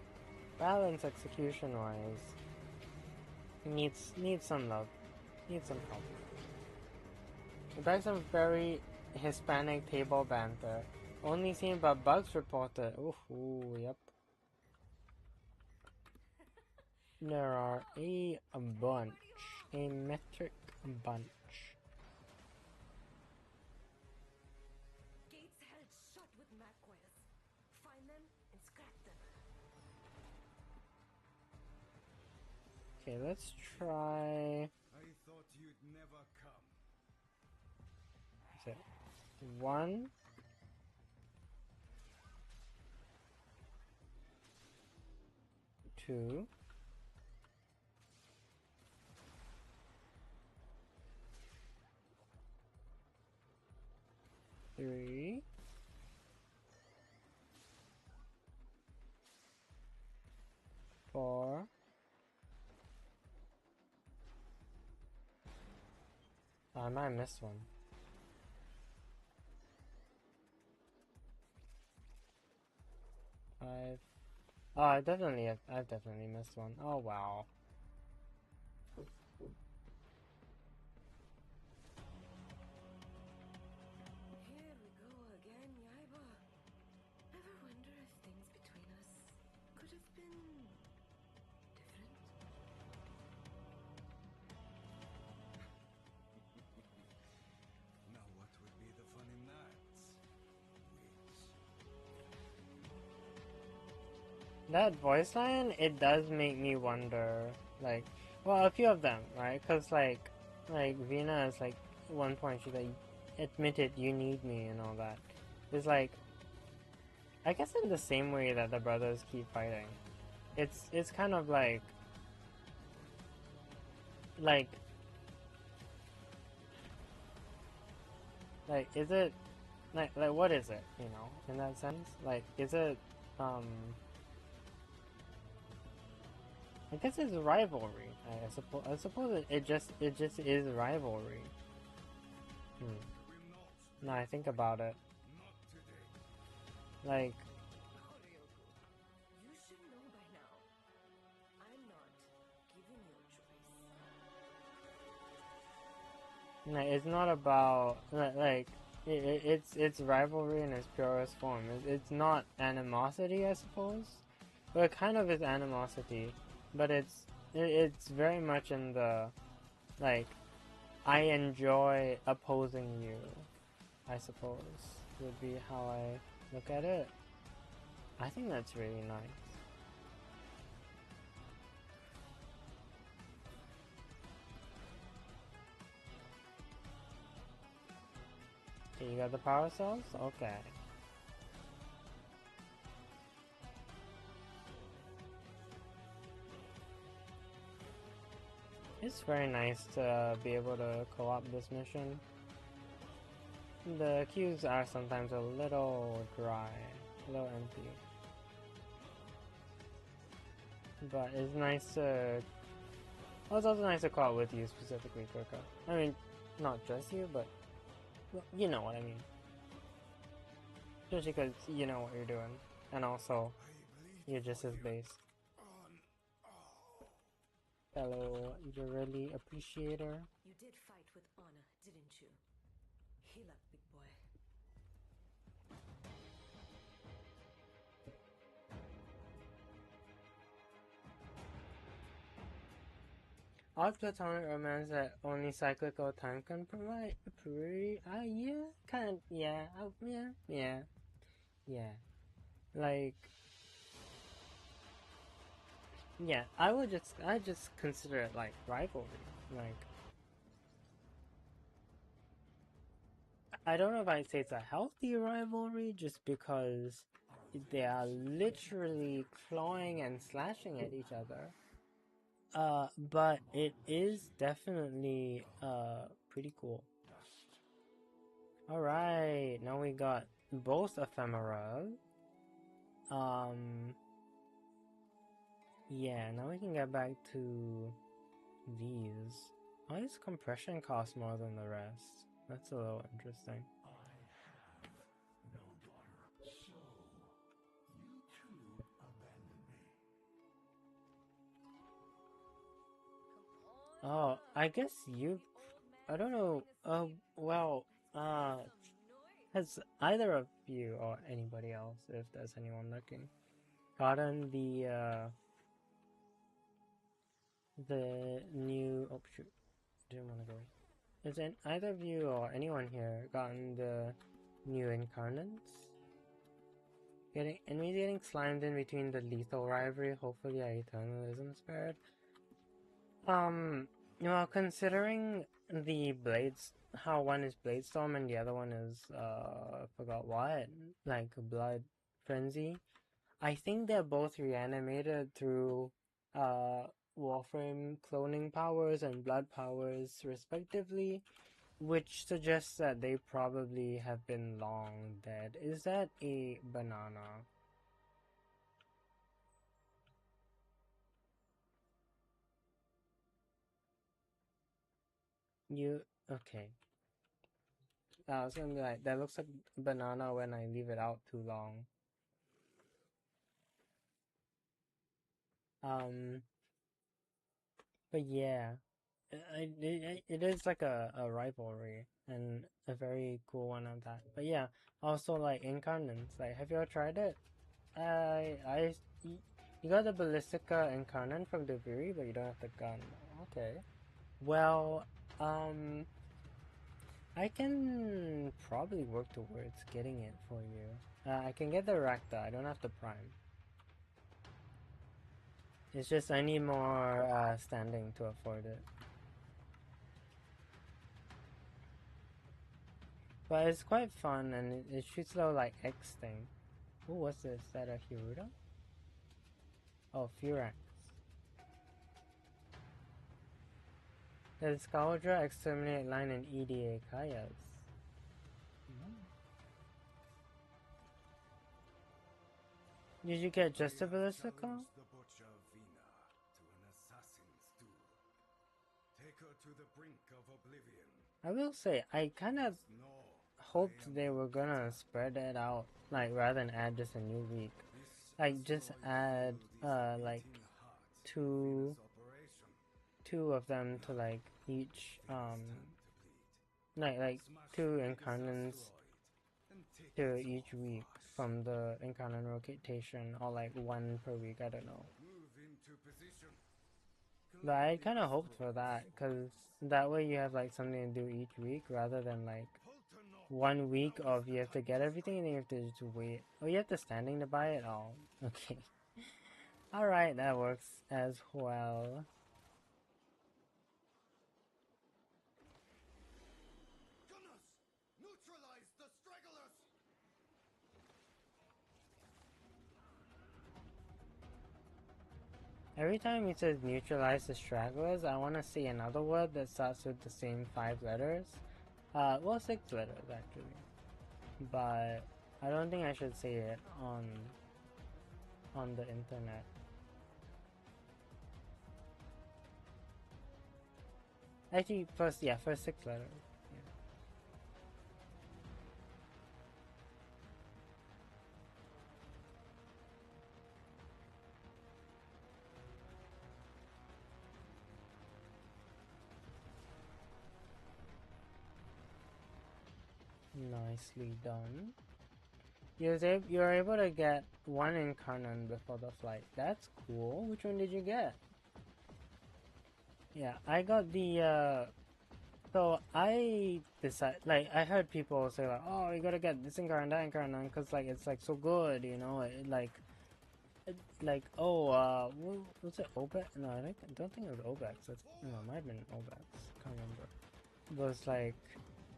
balance execution-wise, needs some love, needs some help. We got some very Hispanic table banter, only seen by bugs reported. Ooh, yep. There are a bunch, a metric bunch. Gates held shut with mag coils. Find them and scrap them. Okay, let's try. I thought you'd never come. Is it 1, 2, 3, 4, 5. I might have missed one. 5. Oh, I've definitely missed one. Oh wow. Here we go again, Yaiba. Ever wonder if things between us could have been different? Now what would be the fun in that? Wait. That voice line, it does make me wonder, like, well, a few of them, right? Because, like Vina is, like, at one point, she's like, admit it, you need me, and all that. It's like, I guess in the same way that the brothers keep fighting. It's kind of like, is it, like, what is it, you know, in that sense? Like, is it, I guess it's rivalry. I suppose it just is rivalry. Now I think about it, like, Horyoku, you should know by now. I'm not giving you a choice. like it's not about like it's rivalry in its purest form. It's not animosity, I suppose, but it kind of is animosity. But it's very much in the, like, I enjoy opposing you, I suppose, would be how I look at it. I think that's really nice. Okay, you got the power cells? Okay. It's very nice to be able to co-op this mission. The queues are sometimes a little dry, a little empty. But it's nice to... Well, it's also nice to co-op with you specifically, Kirka. I mean, not just you, but... Well, you know what I mean. Especially because you know what you're doing. And also, you're just as base. Fellow Yoreli appreciator. You did fight with honor, didn't you? Heal up, big boy. Odd platonic romance that only cyclical time can provide. Yeah, kind of, yeah, yeah. Like, yeah, I just consider it like rivalry. Like, I don't know if I'd say it's a healthy rivalry, just because they are literally clawing and slashing at each other. But it is definitely pretty cool. Alright, now we got both ephemera. Yeah, now we can get back to these. Why does compression cost more than the rest? That's a little interesting. I have no daughter, so you two abandon me. Oh, I guess you... I don't know. Well, has either of you or anybody else, if there's anyone looking, gotten the new... Oh, shoot. Didn't want to go. Has either of you or anyone here gotten the new incarnates? Enemies getting slimed in between the lethal rivalry. Hopefully, our eternalism spared. Well, considering the blades, how one is Bladestorm and the other one is, I forgot what, like Blood Frenzy, I think they're both reanimated through, Warframe cloning powers and blood powers, respectively, which suggests that they probably have been long dead. Is that a banana? Okay. I was gonna be like, that looks like banana when I leave it out too long. But yeah, it is like a rivalry and a very cool one at that. But yeah, also like incarnates. Like, have you ever tried it? You got the Ballistica incarnate from Deviri, but you don't have the gun. Okay. Well, I can probably work towards getting it for you. I can get the Rakta. I don't have the Prime. It's just I need more standing to afford it. But it's quite fun and it shoots little like X thing. Ooh, what's this? Is that a Hiruda? Oh, Furax. Does Scaldra exterminate line and EDA Kayas? Did you get just a Ballistica? The butcher Vina to an assassin's duel. Take her to the brink of oblivion. I will say, I kind of No, hoped they were gonna spread it out, like rather than add just a new week. Like just add like two of them to like each like two incarnates to each week from the incarnate rotation, or like one per week, I don't know. But I kind of hoped for that, because that way you have like something to do each week rather than like 1 week of you have to get everything and then you have to just wait. Oh, you have to standing to buy it? Oh, okay. Alright, that works as well. Gunners, neutralize the stragglers! Every time it says neutralize the stragglers, I want to see another word that starts with the same 5 letters. Well, 6 letters actually. But I don't think I should say it on the internet. Actually, first 6 letters. Yeah. Nicely done. You're able to get one Incarnon before the flight. That's cool. Which one did you get? Yeah, I got the so I decided, like, I heard people say like, oh, you gotta get this Incarnon, that Incarnon, because like it's like so good, you know, like oh, was it Obex? No, I don't think it was Obex. No, it might have been Obex. Can't remember. It was like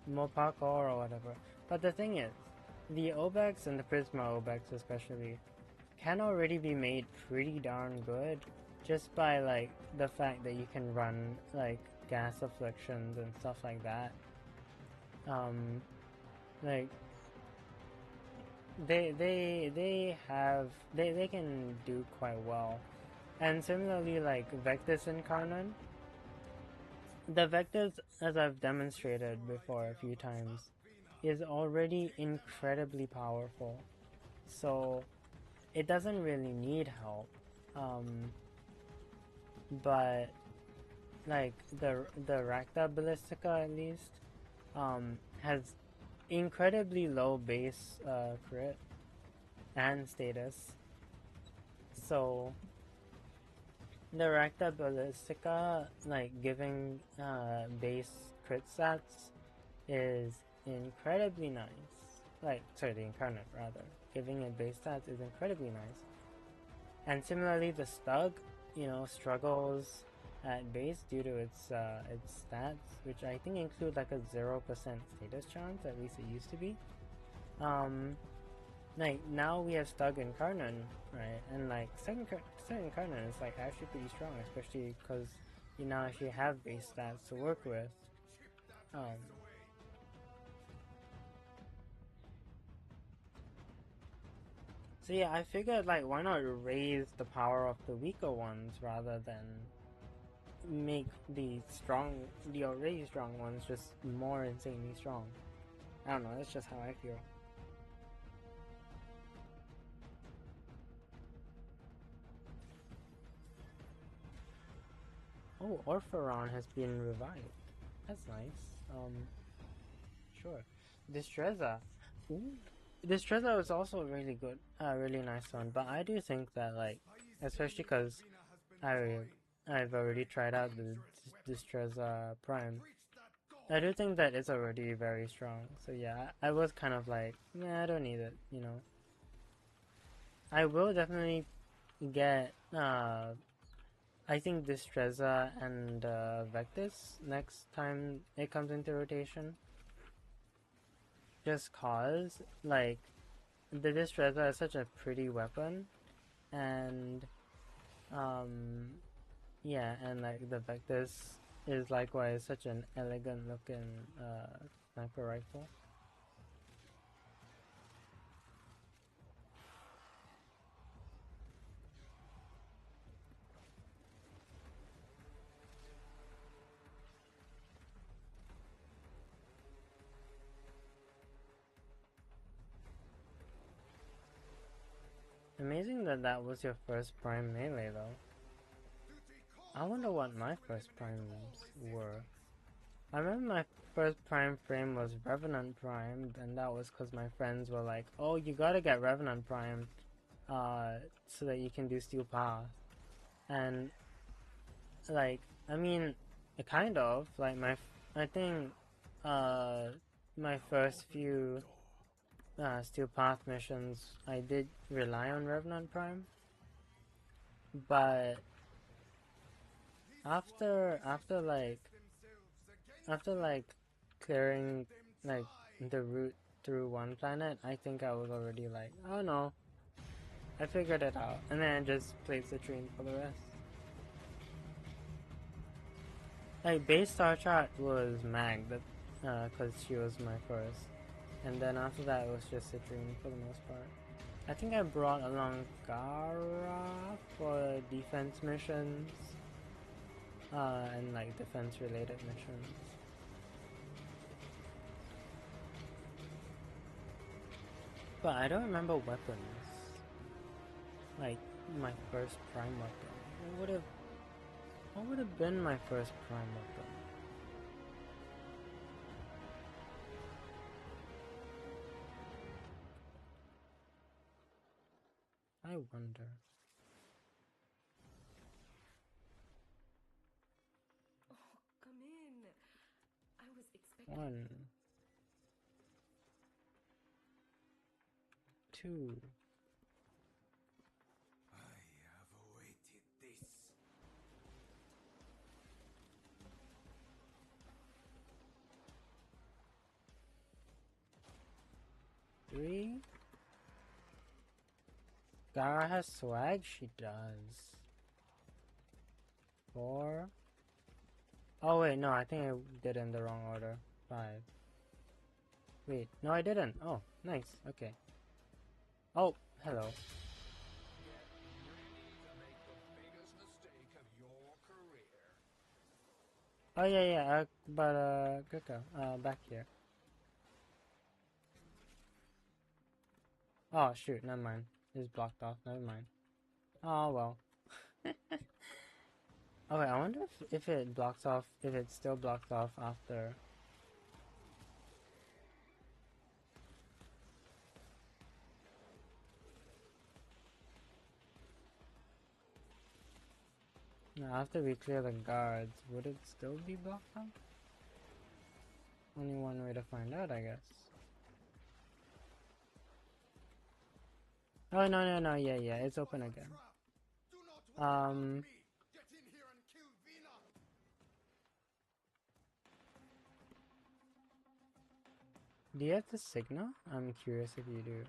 more parkour or whatever. But the thing is, the Obex and the Prisma Obex especially can already be made pretty darn good just by like the fact that you can run like gas afflictions and stuff like that. Like they can do quite well. And similarly, like Vectis Incarnon, the Vectis, as I've demonstrated before a few times, is already incredibly powerful. So it doesn't really need help. But like the Rakta Ballistica at least has incredibly low base crit and status. So the Rakta Ballistica, like giving base crit stats is incredibly nice. Like, sorry, the Incarnate rather. Giving it base stats is incredibly nice. And similarly, the Stug, you know, struggles at base due to its stats, which I think include like a 0% status chance, at least it used to be. Like now we have Stug and Karnan, right? And like second Karnan is like actually pretty strong, especially because you now actually have base stats to work with. So yeah, I figured like why not raise the power of the weaker ones rather than make the already strong ones just more insanely strong. I don't know, that's just how I feel. Oh, Orpharon has been revived. That's nice. Sure. Distreza. Ooh. Distreza was also a really good, really nice one, but I do think that, like, especially because I've already tried out the Distreza Prime, I do think that it's already very strong. So yeah, I was kind of like, nah, I don't need it, you know. I will definitely get, I think Distreza and Vectis next time it comes into rotation. Just cause, like, the Distreza is such a pretty weapon, and, yeah, and like the Vectis is likewise such an elegant looking sniper rifle. Amazing that that was your first prime melee though. I wonder what my first primes were. I remember my first prime frame was Revenant Prime, and that was because my friends were like, oh, you gotta get Revenant Prime so that you can do Steel Path. And like, I mean, kind of, like I think my first few Steel Path missions, I did rely on Revenant Prime, but after clearing like the route through one planet, I think I was already like, oh no, I figured it out, and then I just played Citrine for the rest. Like base Star Chart was Mag, because she was my first. And then after that, it was just Citrine for the most part. I think I brought along Gara for defense missions, and like defense-related missions. But I don't remember weapons. Like my first prime weapon. What would have been my first prime weapon? wonder. Oh, come in. I was expecting. 1, 2. I have awaited this. 3. Gara has swag? She does. 4. Oh wait, no, I think I did it in the wrong order. 5. Wait, no I didn't. Oh, nice, okay. Oh, hello. Get ready to make the biggest mistake of your career. Oh yeah, but Grika, back here. Oh shoot, never mind. It's blocked off, never mind. Oh well. Okay, I wonder if it blocks off, if it still blocks off after. No, after we clear the guards, would it still be blocked off? Only one way to find out, I guess. Oh no, yeah, it's open again. Do not worry about me. Get in here and kill Vina. Do you have the signal? I'm curious if you do.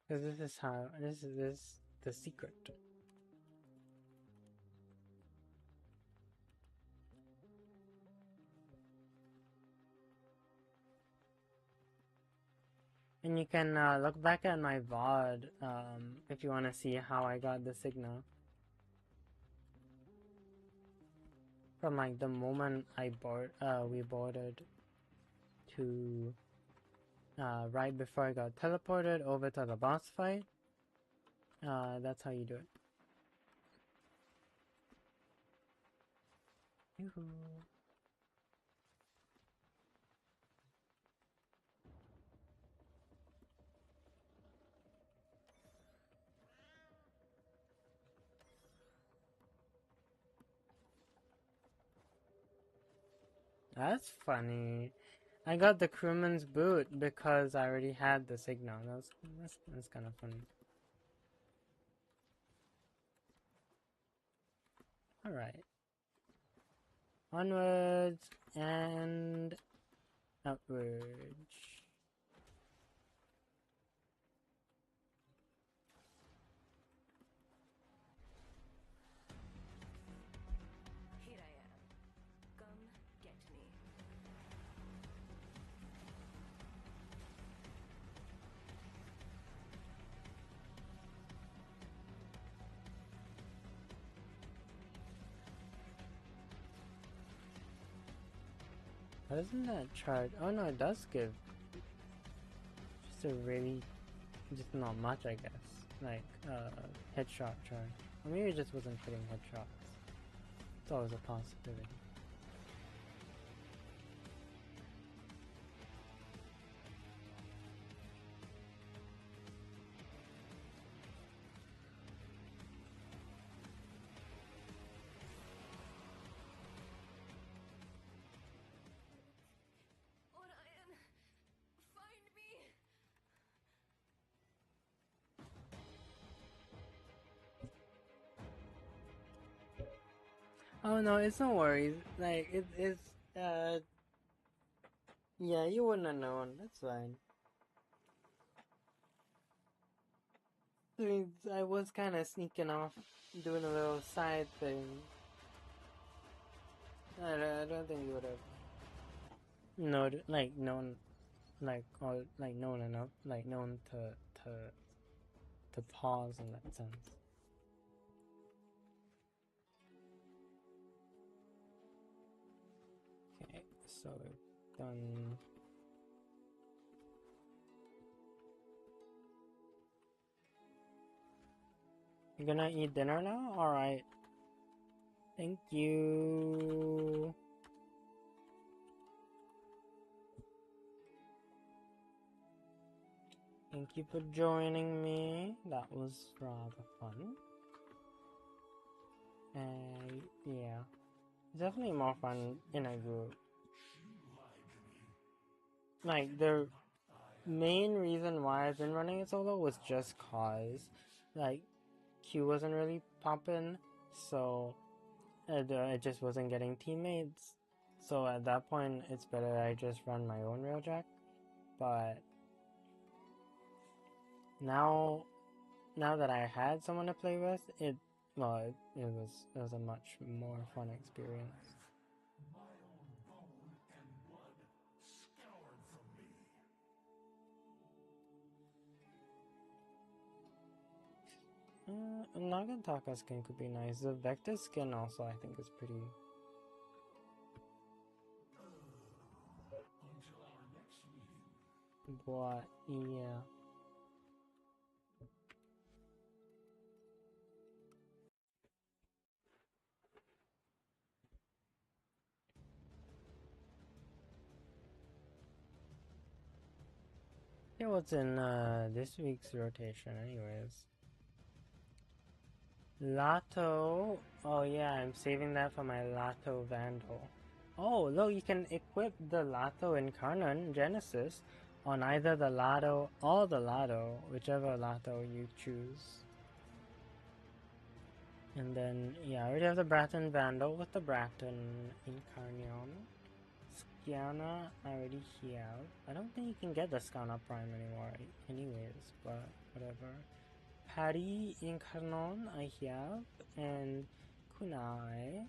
Because this is how, this is the secret. And you can look back at my VOD if you want to see how I got the signal. From like the moment we boarded to right before I got teleported over to the boss fight. That's how you do it. Yoo-hoo. That's funny. I got the crewman's boot because I already had the signal. That's kind of funny. Alright. Onwards and outwards. Here I am. Come get me. Why doesn't that charge? Oh no, it does give. Just a really, just not much, I guess. Like, headshot charge. Or maybe it just wasn't hitting headshots. It's always a possibility. Orion, find me. Oh no, it's no worries. Like, it's, yeah, you wouldn't have known. That's fine. I mean, I was kind of sneaking off, doing a little side thing. I don't think you would have known, like, known, like, or, like, known enough, like, known to pause in that sense. Okay, so we've done. You gonna eat dinner now? Alright. Thank you. Thank you for joining me. That was rather fun. And yeah, it's definitely more fun in a group. Like, the main reason why I've been running it solo was just cause, like, Q wasn't really popping, so it just wasn't getting teammates. So at that point, it's better I just run my own railjack. But now that I had someone to play with, it was a much more fun experience. Nagataka skin could be nice. The Vector skin also I think is pretty. But yeah. Yeah, what's in this week's rotation anyways? Lato. Oh yeah, I'm saving that for my Lato Vandal. Oh, look, you can equip the Lato Incarnon Genesis on either the Lato or the Lato, whichever Lato you choose. And then, yeah, I already have the Bratton Vandal with the Bratton Incarnon. Skiana, I already have. I don't think you can get the Skiana Prime anymore anyways, but whatever. Patty Incarnon I have, and Kunai,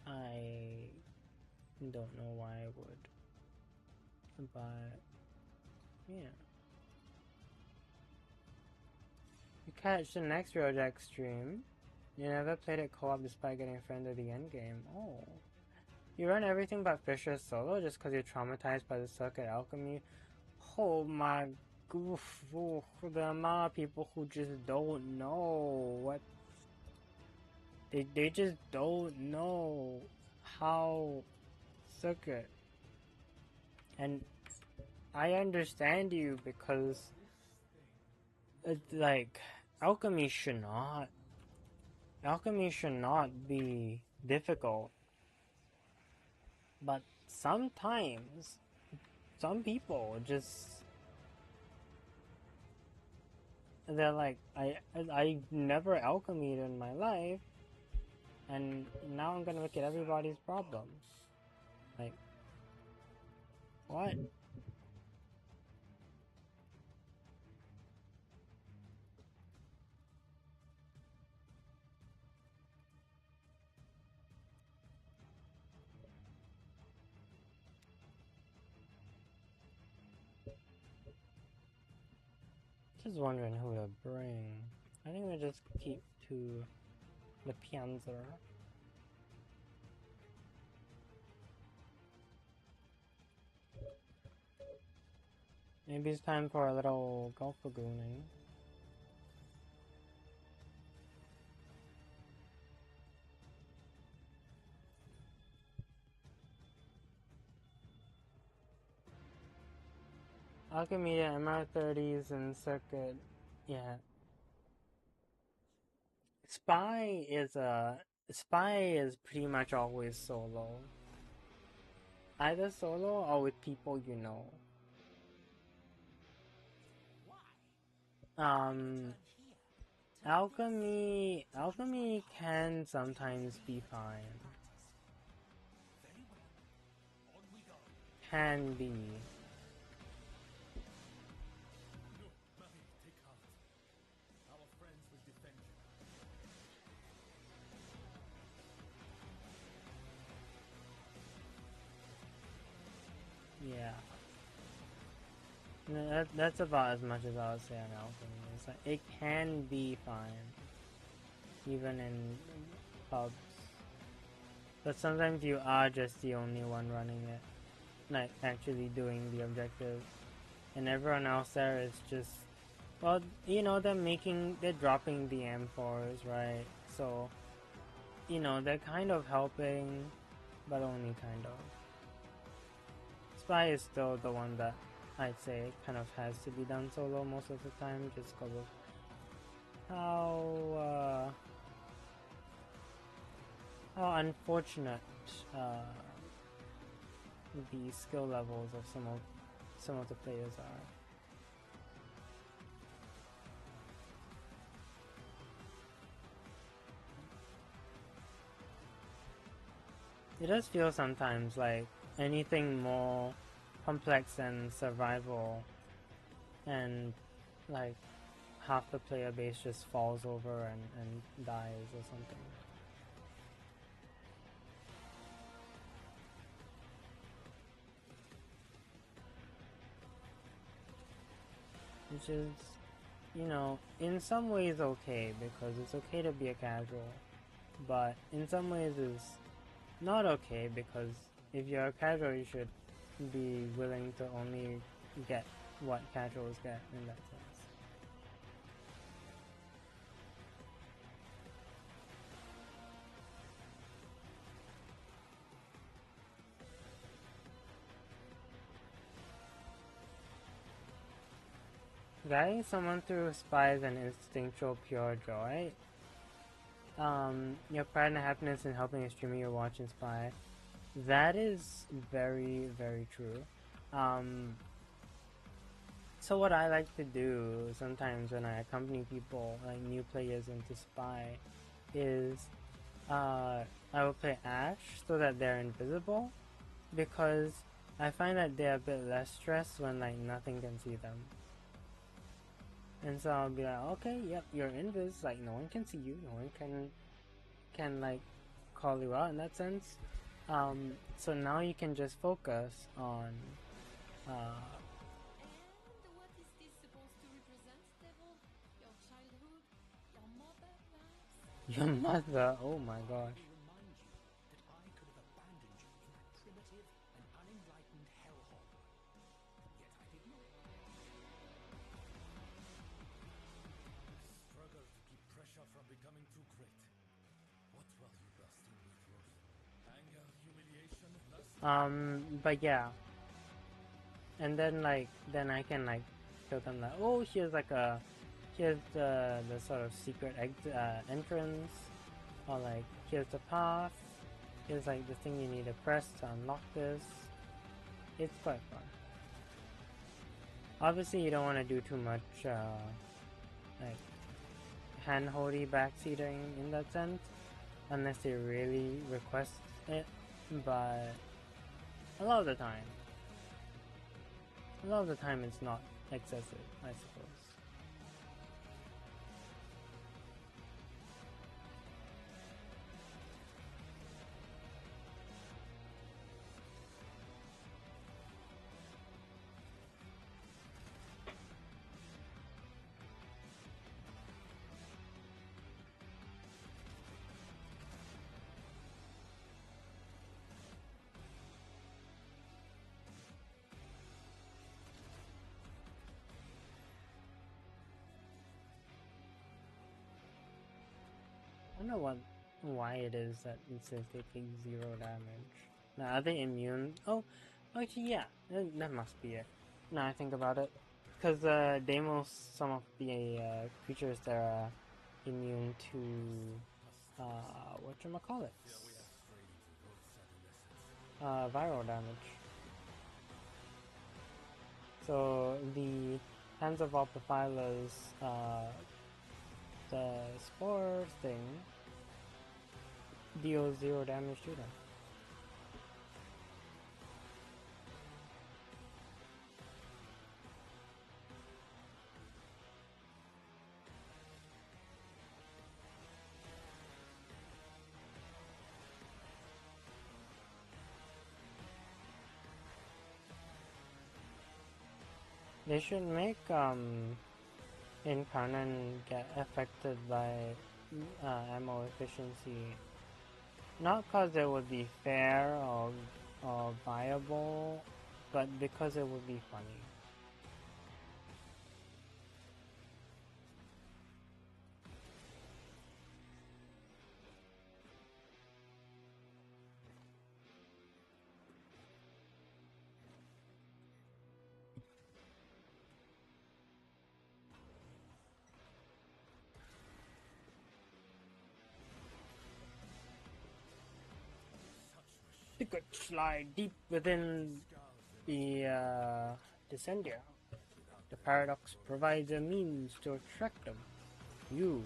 I don't know why I would, but yeah. You catch the next Rojack stream. You never played it co-op despite getting a friend at the endgame. Oh. You run everything but Fisher solo just because you're traumatized by the circuit alchemy? Oh my goof, the amount of people who just don't know what they just don't know how circuit. And I understand you because it's like alchemy should not be difficult. But sometimes some people just they're like, I never alchemied in my life, and now I'm gonna make it everybody's problem. Like, what? Just wondering who to bring. I think we just keep to the Pianzer. Maybe it's time for a little golf lagooning. Alchemia, MR30s, and Circuit. Yeah. Spy is pretty much always solo. Either solo or with people you know. Alchemy can sometimes be fine. Can be. Yeah. No, that's about as much as I would say on alchemy. It's like, it can be fine, even in pubs. But sometimes you are just the only one running it, like actually doing the objective, and everyone else there is just Well, they're dropping the M4s, right? So, they're kind of helping, but only kind of. Spy is still the one that I'd say kind of has to be done solo most of the time, just because of how unfortunate the skill levels of some of the players are. It does feel sometimes like anything more complex than survival and like half the player base just falls over and dies or something. Which is, in some ways okay, because it's okay to be a casual, but in some ways it's not okay, because if you're a casual you should be willing to only get what casuals get in that sense. Guiding someone through spies and instinctual pure joy. Your pride and happiness in helping a streamer you watch inspire. That is very, very true. So what I like to do sometimes when I accompany people, like new players into Spy, is I will play Ash so that they're invisible, because I find that they're a bit less stressed when like nothing can see them. And so I'll be like, okay, yep, you're invis, like no one can see you, no one can like call you out in that sense. So now you can just focus on And what is this supposed to represent, Devil? Your childhood? Your mother, perhaps? your mother. Oh my gosh. To remind you that I could have abandoned you in that primitive and unenlightened hellhole. Yet I did not. Struggle to keep pressure from becoming too great. What will you bursting with, Ruth? Anger, humiliation, lust? But yeah. And then then I can like show them that, oh, here's the sort of secret entrance, or like here's the path, here's like the thing you need to press to unlock this. It's quite fun. Obviously you don't want to do too much like hand-holdy backseating in that sense, unless they really request it, but a lot of the time it's not excessive, I suppose. I don't know why it is that it says they take 0 damage. Now, are they immune? Oh, actually, yeah, that must be it. Now I think about it, because Deimos, some of the creatures that are immune to whatchamacallit? Viral damage. So the Hands of Alpafilers, the spore thing deals 0 damage to them. They should make Incarnon get affected by ammo efficiency, not because it would be fair or viable, but because it would be funny. could slide deep within the Descendia. The paradox provides a means to extract them. You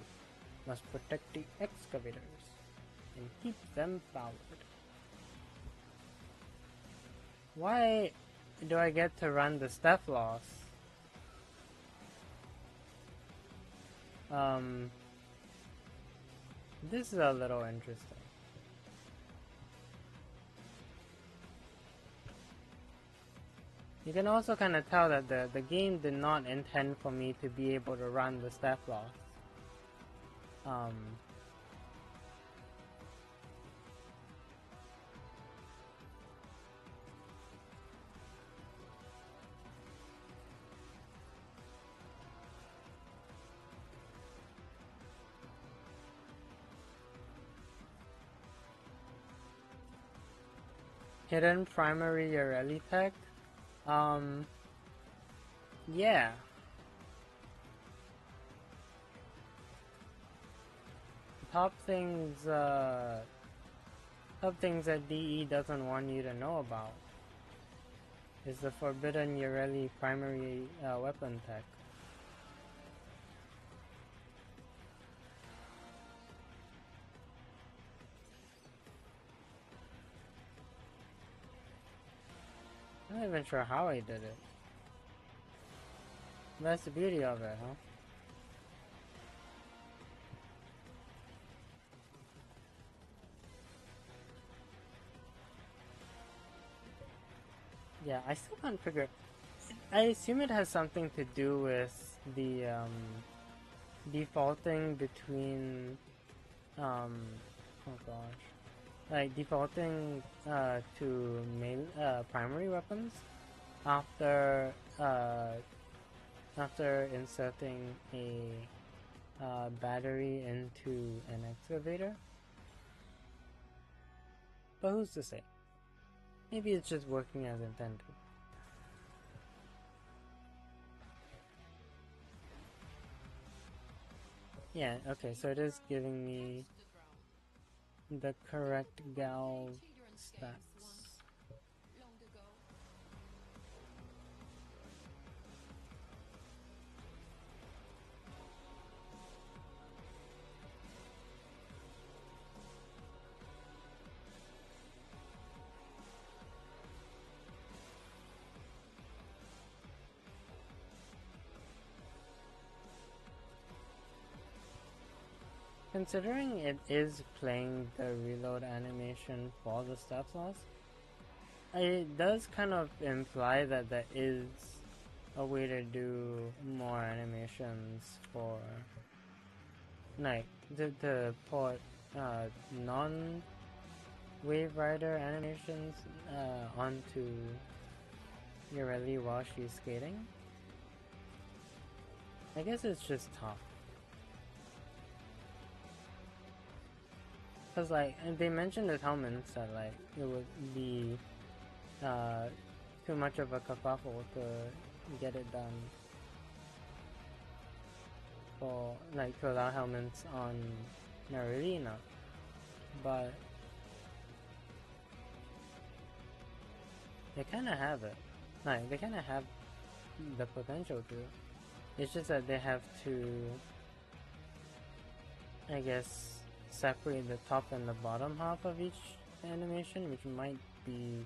must protect the excavators and keep them powered. Why do I get to run the step loss? This is a little interesting. You can also kind of tell that the game did not intend for me to be able to run the step loss. Hidden primary Ureli tech? Yeah. Top things that DE doesn't want you to know about is the forbidden Ureli primary weapon tech. I'm not even sure how I did it. That's the beauty of it, huh? Yeah, I still can't figure. I assume it has something to do with the defaulting between oh gosh, like defaulting to primary weapons after inserting a battery into an excavator. But who's to say? Maybe it's just working as intended. Yeah, okay, so it is giving me the correct gal stats. Long ago. Considering it is playing the reload animation for the step loss, it does kind of imply that there is a way to do more animations for, like, to port non-Wave Rider animations onto Ureli while she's skating. I guess it's just tough. Cause like, and they mentioned at Hellman's that like it would be too much of a kerfuffle to get it done for like to allow Hellman's on Narilina, but they kind of have it. Like they kind of have the potential to. It's just that they have to, I guess, separate the top and the bottom half of each animation, which might be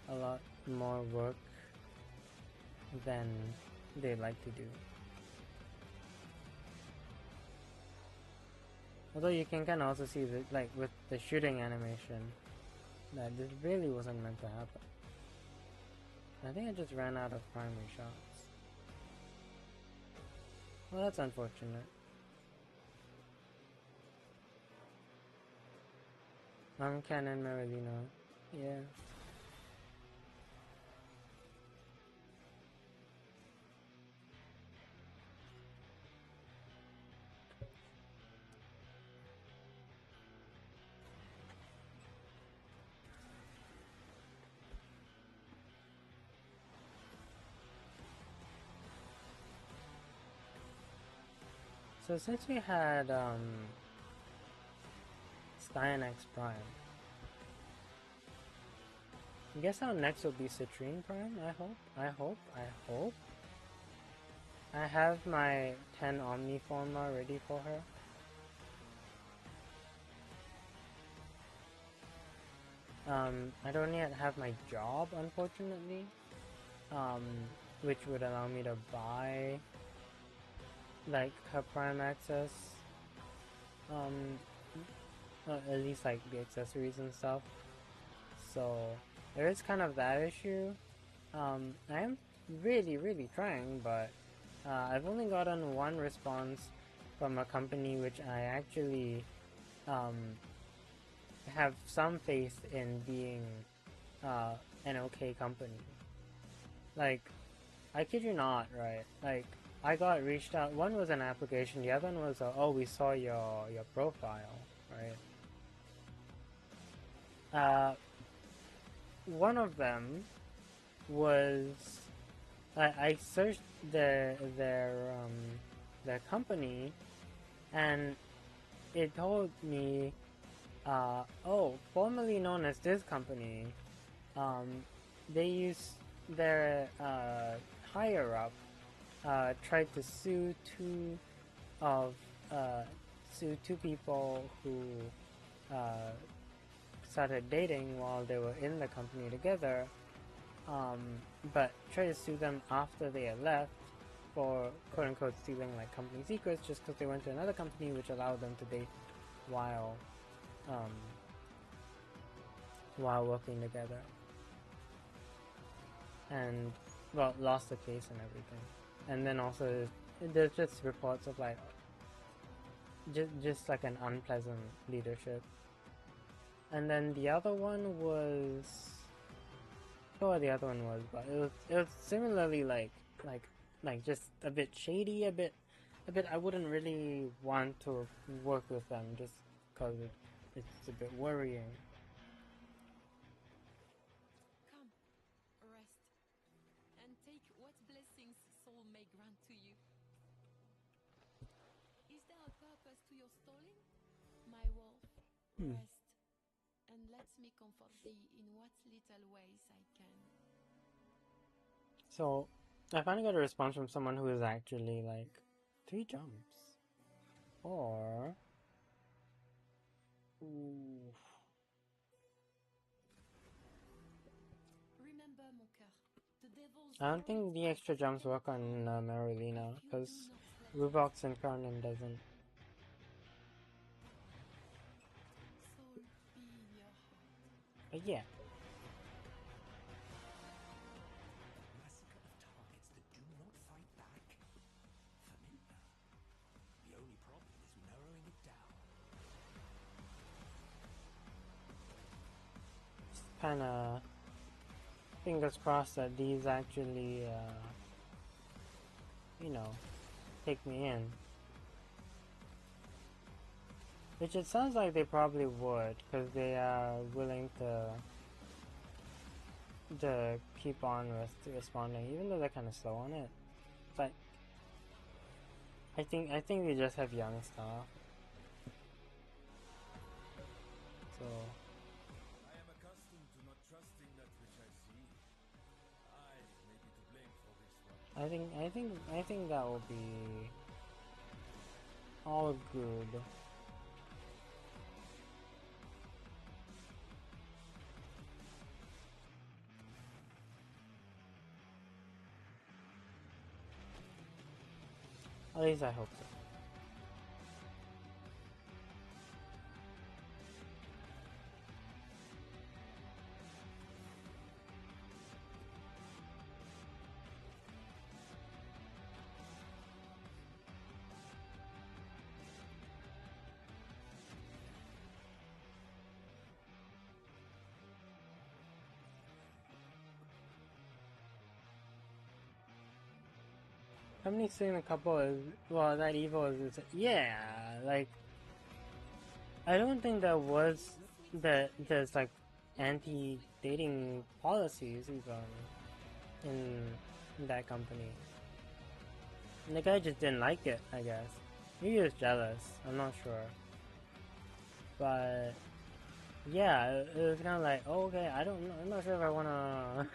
a lot more work than they like to do. Although you can kind of also see that, like with the shooting animation, that this really wasn't meant to happen. I think I just ran out of primary shots. Well, that's unfortunate. I'm Canon Marilino. Yeah. So since we had Skynex Prime, I guess our next will be Citrine Prime, I hope. I have my 10 Omniformer ready for her. I don't yet have my job, unfortunately, which would allow me to buy, like, her Prime access, at least, like, the accessories and stuff, so there is kind of that issue. I am really trying, but I've only gotten one response from a company which I actually, have some faith in being an okay company. Like, I kid you not, right? Like, I got reached out. One was an application. The other one was, oh, we saw your profile, right? One of them was I searched their company, and it told me, oh, formerly known as this company, they use their higher up tried to sue two people who started dating while they were in the company together, but tried to sue them after they had left for quote-unquote stealing, like, company secrets, just because they went to another company which allowed them to date while working together, and, well, lost the case and everything. And then also there's just reports of, like, just like an unpleasant leadership. And then the other one was, I forgot what the other one was, but it was similarly like just a bit shady, a bit I wouldn't really want to work with them just because it's a bit worrying. Come, rest, and take what blessings soul may grant to you. Is there a purpose to your stalling? My wolf, rest, and let me comfort thee in what little ways I can. So, I finally got a response from someone who is actually, like, 3 jumps. Or... Ooh. Remember, mon cœur, the devil's I don't think the extra jumps work on Marulina, because Ruvox and Karnan doesn't. soul be in your heart. But yeah. Massacre of targets that do not fight back. Familiar. The only problem is narrowing it down. Kinda fingers crossed that these actually, you know, take me in. Which it sounds like they probably would, because they are willing to keep on responding, even though they're kind of slow on it. But I think they just have young staff. So I am accustomed to not trusting that which I see. I may be to blame for this one. I think that will be all good. At least I hope so. Somebody saying a couple is, well, that evil is, yeah, like, I don't think there was, there's, like, anti-dating policies even in that company. And the guy just didn't like it, I guess. Maybe he was jealous, I'm not sure. But yeah, it was kind of like, oh, okay, I don't know, I'm not sure if I wanna,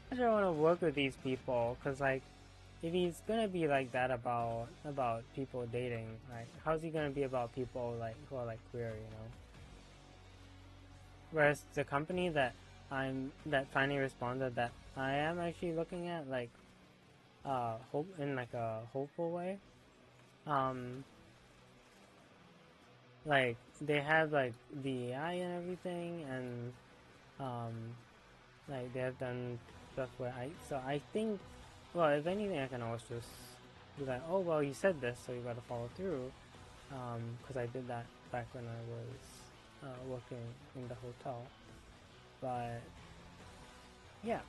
not sure I wanna work with these people, cause like, if he's gonna be like that about people dating, like, how's he gonna be about people like who are like queer, you know? Whereas the company that that finally responded that I am actually looking at, like, hope in like a hopeful way, um, like they have like the AI and everything, and um, like they have done stuff where I think, well, if anything, I can always just be like, oh well, you said this, so you gotta follow through, because I did that back when I was working in the hotel, but yeah.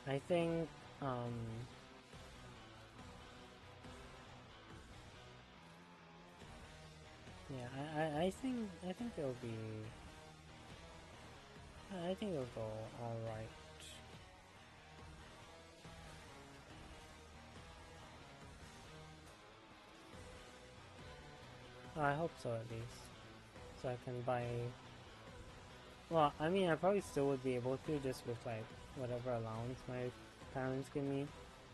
I think, um, yeah, I think it'll be, I think it'll go alright. I hope so at least. So I can buy, well, I mean, I probably still would be able to just with like whatever allowance my parents give me,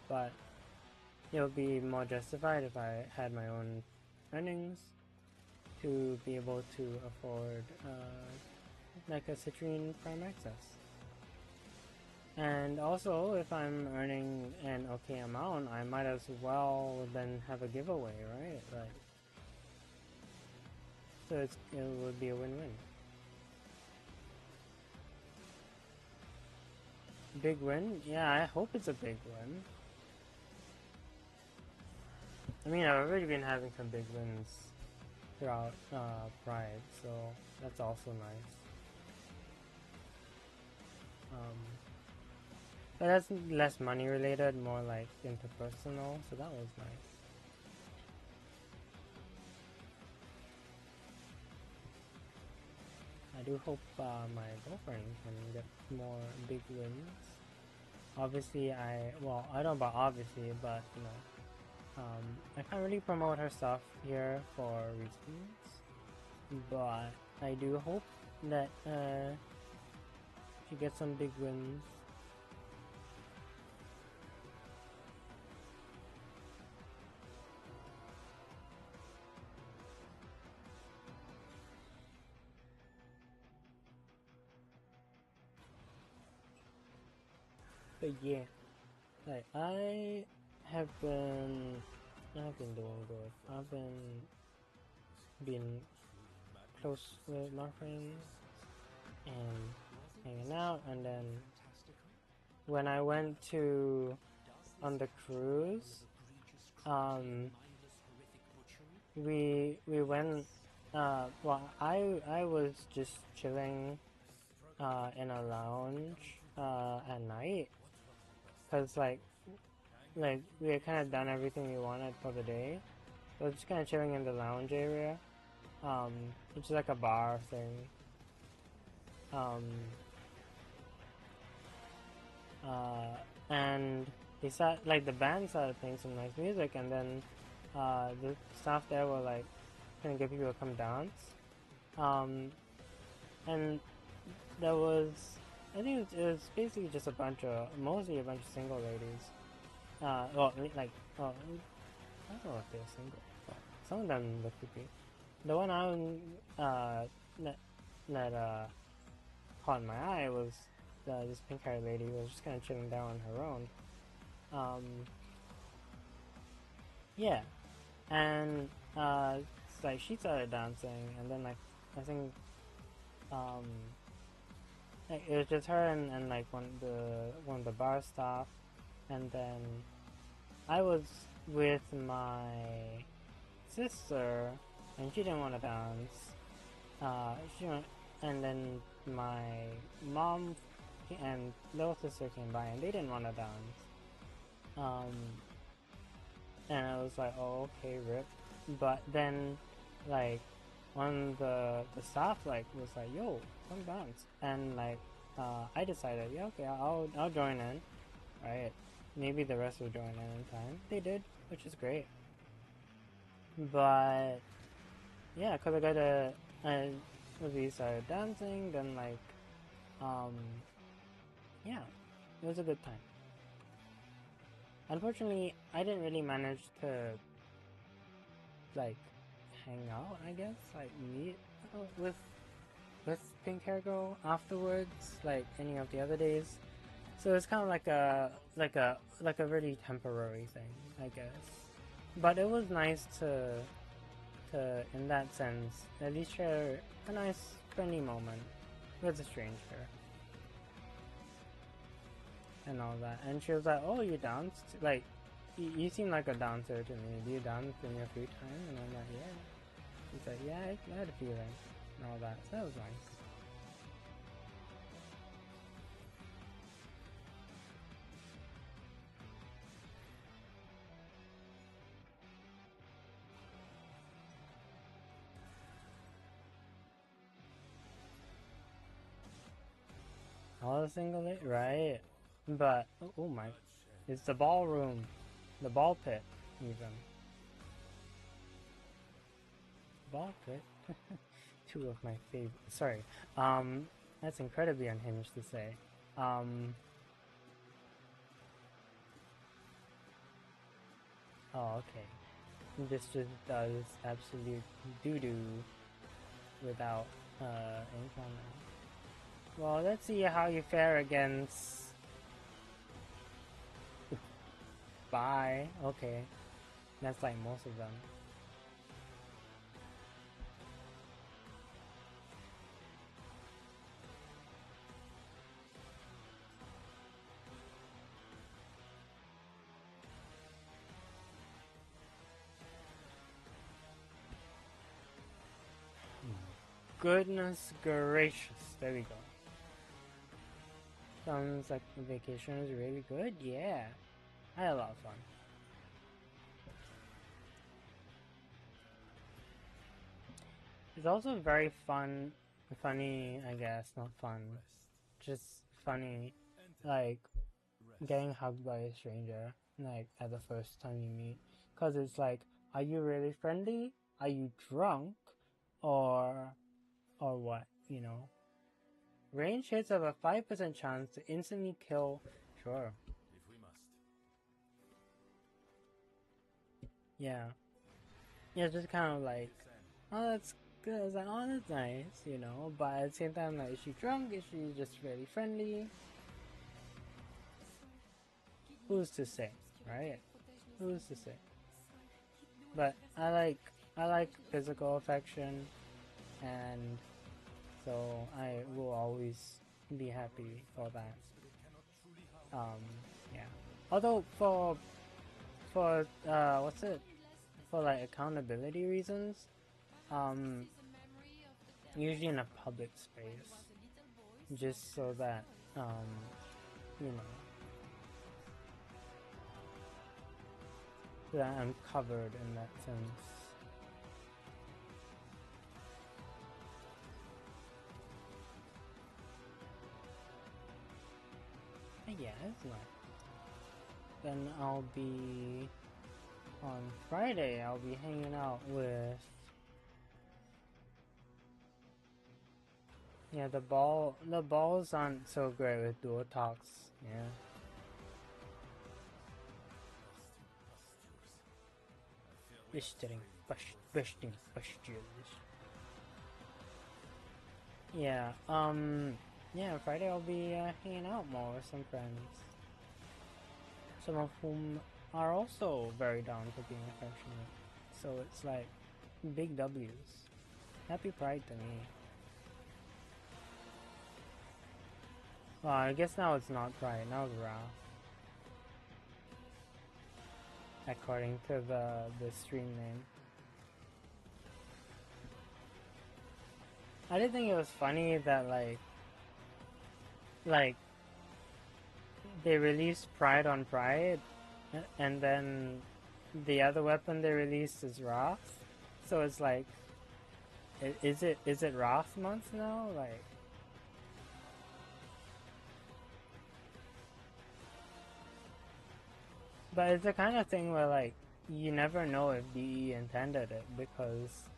but it would be more justified if I had my own earnings to be able to afford like a Citrine Prime Access. And also, if I'm earning an okay amount, I might as well then have a giveaway, right? Like, so it would be a win-win. Big win? Yeah, I hope it's a big win. I mean, I've already been having some big wins throughout Pride, so that's also nice. But that's less money related, more like interpersonal, so that was nice. I do hope my girlfriend can get more big wins. Obviously, I don't know about obviously, but you know, I can't really promote her stuff here for reasons, but I do hope that she gets some big wins. But yeah, like I've been doing good. I've been close with my friends and hanging out, and then when I went to on the cruise, um, we went. Well, I was just chilling in a lounge at night, cause like we had kind of done everything we wanted for the day. So I was just kind of chilling in the lounge area, which is like a bar thing. Um, and they started, like the band started playing some nice music, and then the staff there were like trying to get people to come dance. And there was, I think it was basically just mostly a bunch of single ladies. Well, like, well, I don't know if they're single, but some of them look creepy. The one that caught my eye was this pink-haired lady who was just kind of chilling down on her own. Yeah, and it's like she started dancing, and then like I think um, like, it was just her and like one of the bar staff, and then I was with my sister, and she didn't want to dance. And then my mom and little sister came by, and they didn't want to dance. And I was like, oh, okay, rip. But then, like, one of the staff like was like, yo, come dance, and like, I decided, yeah, okay, I'll join in, right? Maybe the rest will join in time. They did, which is great. But yeah, cause I got to we started dancing, then like yeah, it was a good time. Unfortunately, I didn't really manage to like hang out, I guess, like meet with Pink Hair Girl afterwards, like any of the other days. So it's kind of like a really temporary thing, I guess. But it was nice to in that sense at least share a nice friendly moment with a stranger and all that. And she was like, "Oh, you danced? Like, you seem like a dancer to me. Do you dance in your free time?" And I'm like, "Yeah." She's like, "Yeah, I had a feeling," and all that. So that was nice. All the single lady, right? But oh my, it's the ballroom, the ball pit, even ball pit. Two of my favorite. Sorry, that's incredibly unhinged to say. Oh, okay. This just does absolute doo doo without any comment. Well, let's see how you fare against. Bye. Okay, that's like most of them. Goodness gracious, there we go. Sounds like the vacation was really good. Yeah, I had a lot of fun. It's also very funny, I guess, not fun, just funny, like getting hugged by a stranger, like at the first time you meet, cause it's like, are you really friendly? Are you drunk, or what? You know, range hits have a 5% chance to instantly kill. Sure. If we must. Yeah. Yeah, it's just kind of like, oh, that's good. It's like, oh, that's nice, you know. But at the same time, like, is she drunk? Is she just really friendly? Who's to say, right? Who's to say? But I like physical affection, and so I will always be happy for that. Yeah. Although for what's it? For like accountability reasons, usually in a public space, just so that you know, that I'm covered in that sense. Yeah, it's nice. Then I'll be on Friday. I'll be hanging out with. Yeah, the balls aren't so great with dual talks. Yeah. Bursting pastures. Yeah. Yeah. Friday I'll be hanging out more with some friends. Some of whom are also very down for being affectionate. So it's like big W's. Happy Pride to me. Well, I guess now it's not Pride, now it's Wrath. According to the stream name. I did think it was funny that like they released Pride on Pride, and then the other weapon they released is Wrath. So it's like, is it Wrath month now? Like, but it's the kind of thing where like you never know if DE intended it, because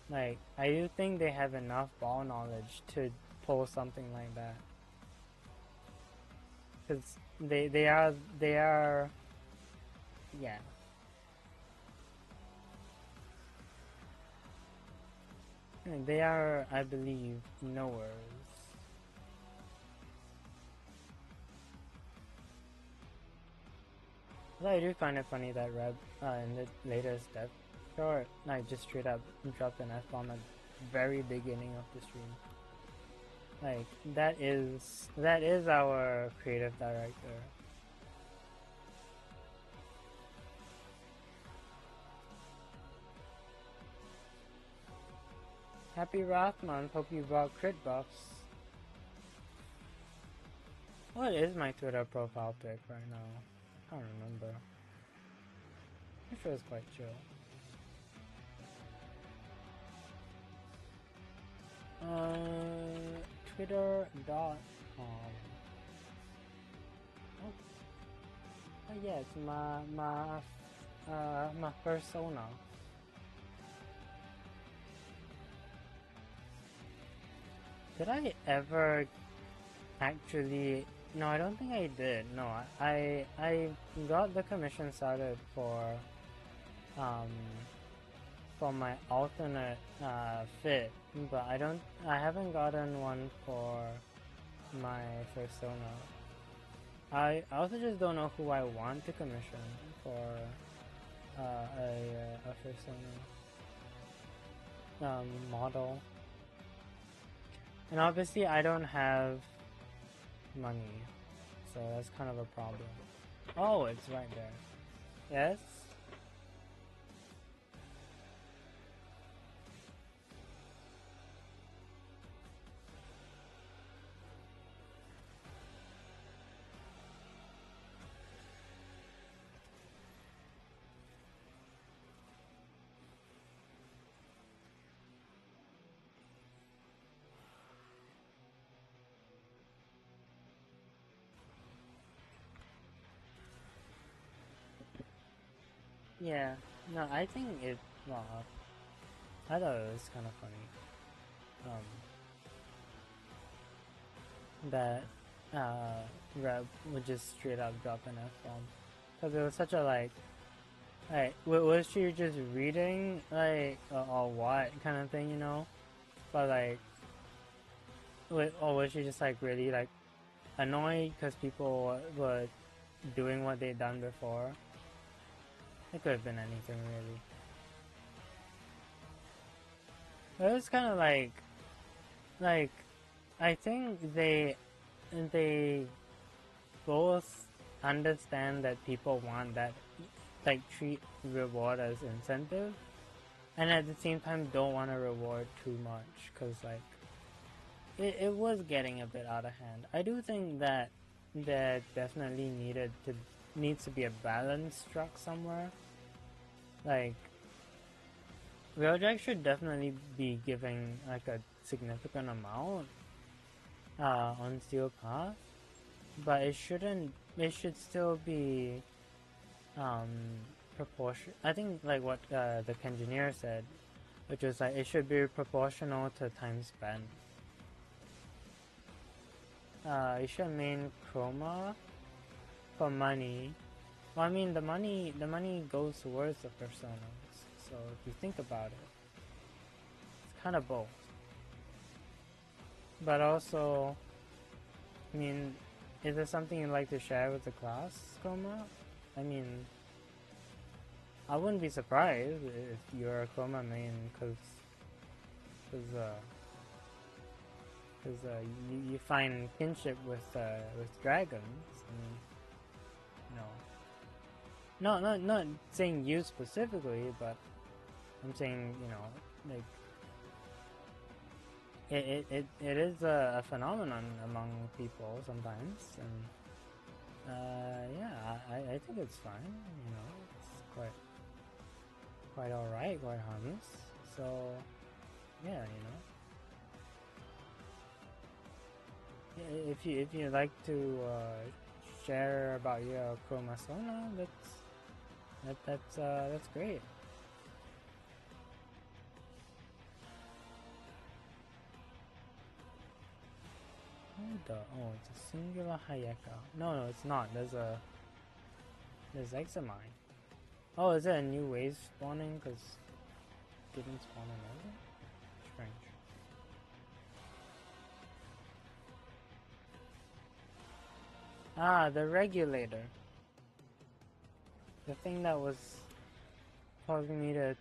like I do think they have enough ball knowledge to pull something like that, because they are yeah. They are, I believe, knowers. Although I do find it funny that Reb, in the latest death short, like just straight up dropped an F-bomb at the very beginning of the stream. Like that is our creative director. Happy Wrath Month, hope you brought crit buffs. What is my Twitter profile pic right now? I can't remember. I'm sure it's quite chill. Twitter.com. Oh yes, my persona. Did I ever actually? No, I don't think I did. No, I got the commission started for my alternate fit, but I haven't gotten one for my persona. I also just don't know who I want to commission for a persona model. And obviously I don't have money, so that's kind of a problem. Oh, it's right there. Yes? Yeah, no, I think it, well, I thought it was kind of funny, that, Reb would just straight up drop an F-bomb, because it was such a, like, was she just reading, like, or what, kind of thing, you know, but, like, or was she just, like, really, like, annoyed because people were doing what they'd done before? It could have been anything, really. It was kind of like, I think they both understand that people want that, like, treat reward as incentive, and at the same time don't want to reward too much, because, like, it was getting a bit out of hand. I do think that there definitely needs to be a balance struck somewhere. Like, Wheeljack should definitely be giving, like, a significant amount on Steel Path, but it should still be proportion. I think, like, what the engineer said, which was like it should be proportional to time spent. You should main Chroma for money. Well, I mean, the money goes towards the personas, so if you think about it, it's kind of both. But also, I mean, is there something you'd like to share with the class, Chroma? I mean, I wouldn't be surprised if you're a Chroma main, because you find kinship with dragons. I mean, not saying you specifically, but I'm saying, like, it is a phenomenon among people sometimes, and yeah, I think it's fine. It's quite alright, quite harmless. So yeah, if you like to share about your Chroma Sona, That's great. Oh, it's a singular Hayeka. No, it's not. There's Examine. Oh, is it a new wave spawning? Cause it didn't spawn another? Strange. Ah, the regulator. The thing that was causing me to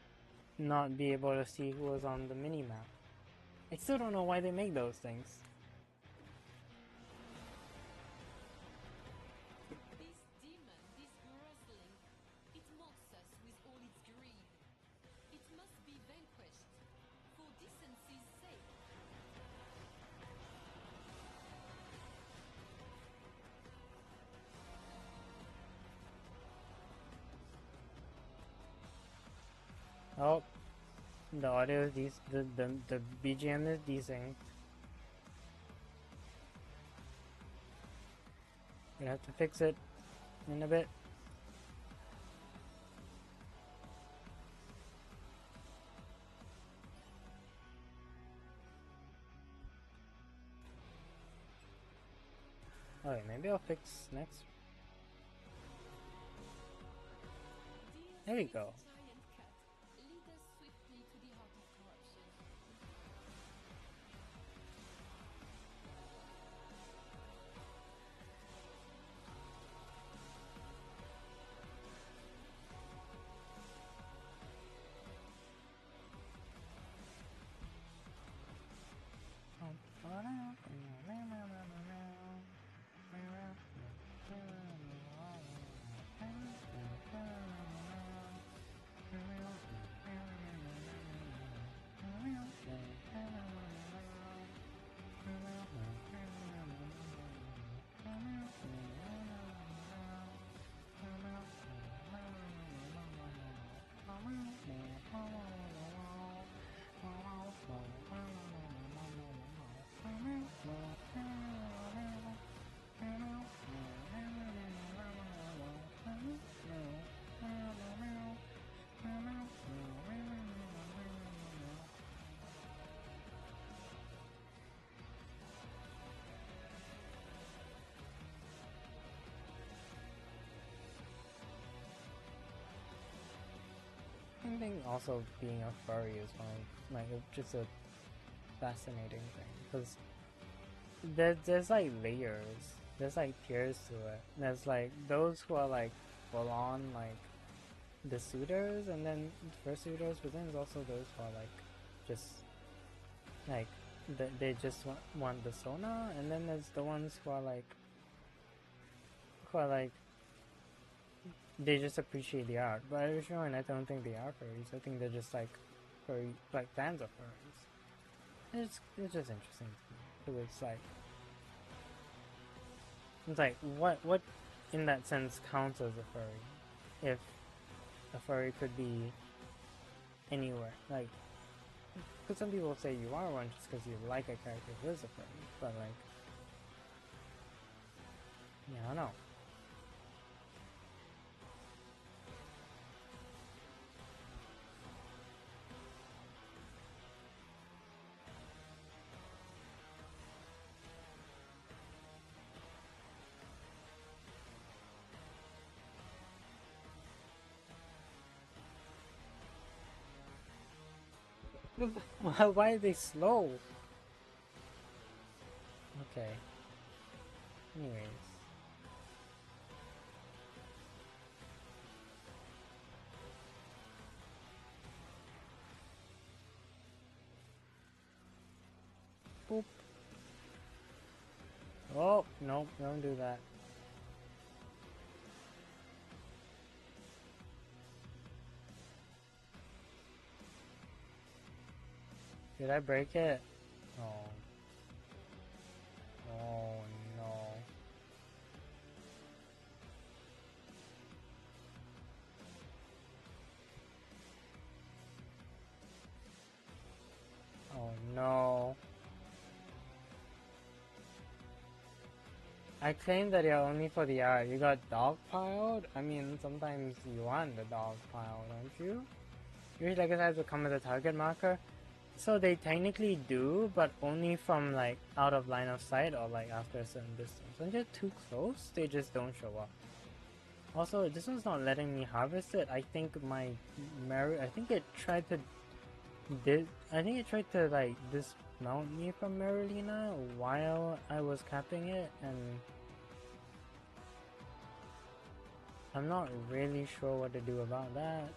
not be able to see who was on the mini-map. I still don't know why they make those things. This demon, this grossling, it mocks us with all its greed. It must be vanquished, for decency's sake. Oh, the audio is the BGM is desynced. Gonna have to fix it in a bit. Okay, maybe I'll fix next. There we go. Giant cat, lead us swiftly to the heart of corruption. I think also being a furry is one of, just a fascinating thing, because there's like layers, there's like tiers to it. There's like those who are like full on like the suitors, and then fursuiters, but then there's also those who are like just like they just want the Sona, and then there's the ones who are like they just appreciate the art. But I don't think they are furries. I think they're just like furry, like fans of furries. It's just interesting to me, because it's like what in that sense counts as a furry, if a furry could be anywhere. Like, because some people say you are one just because you like a character who is a furry, but like, yeah, I don't know. Why are they slow? Okay. Anyways. Boop. Oh, no, don't do that. Did I break it? Oh. Oh no. Oh no. I claim that you're only for the art. You got dogpiled? I mean, sometimes you want the dogpile, don't you? Usually, I guess I have to come with a target marker. So they technically do, but only from like out of line of sight or like after a certain distance. When you're too close, they just don't show up. Also, this one's not letting me harvest it. I think I think it tried to like dismount me from Marilina while I was capping it, and I'm not really sure what to do about that.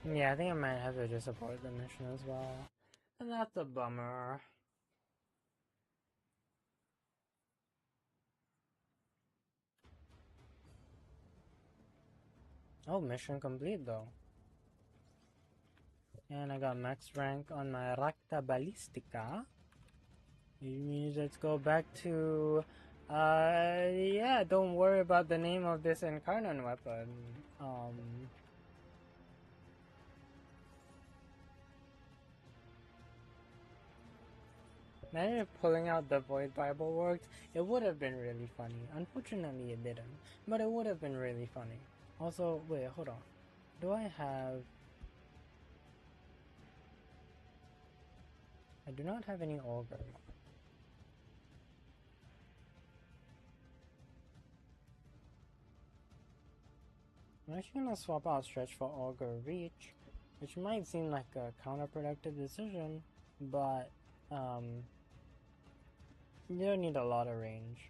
Yeah, I think I might have to just abort the mission as well. And that's a bummer. Oh, mission complete though. And I got max rank on my Rakta Ballistica. Which means let's go back to... yeah, don't worry about the name of this Incarnon weapon. Imagine if pulling out the Void Bible worked, it would have been really funny. Unfortunately it didn't, but it would have been really funny. Also, wait, hold on. Do I have... I do not have any Augur. I'm actually gonna swap out Stretch for Augur Reach, which might seem like a counterproductive decision, but you don't need a lot of range.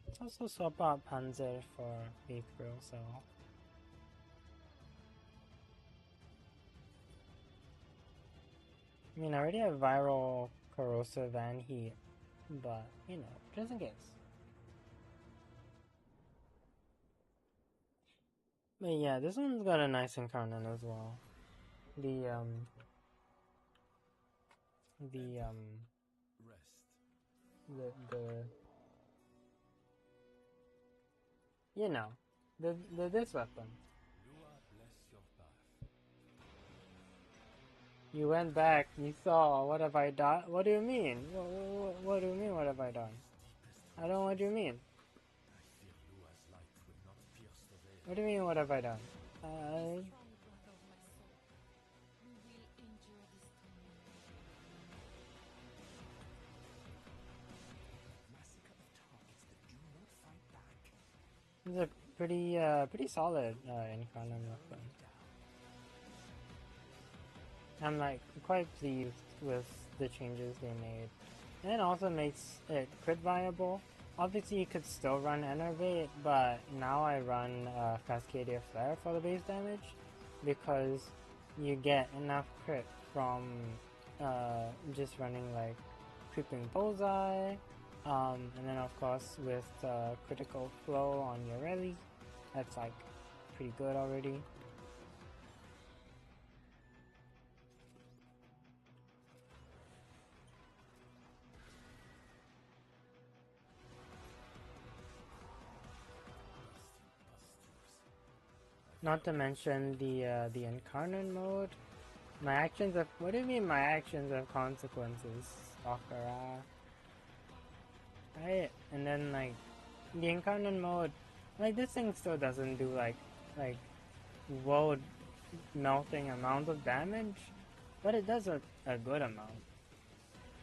Let's also swap out Panzer for Mithril, so... I mean, I already have Viral, Corrosive, and Heat, but, you know, just in case. But yeah, this one's got a nice Incarnate as well. You know, this weapon. You went back, you saw, what have I done? What do you mean? What do you mean, what have I done? I don't know what you mean. What do you mean, what have I done? It's a pretty solid Incarnate weapon. I'm like quite pleased with the changes they made. And it also makes it crit viable. Obviously you could still run Enervate, but now I run Cascadia Flare for the base damage because you get enough crit from just running like Creeping Bullseye, and then of course with Critical Flow on your rally, that's like pretty good already. Not to mention the Incarnate mode. My actions have... What do you mean my actions have consequences, Sakura? Right? And then like the Incarnate mode, like this thing still doesn't do like world melting amount of damage, but it does a good amount.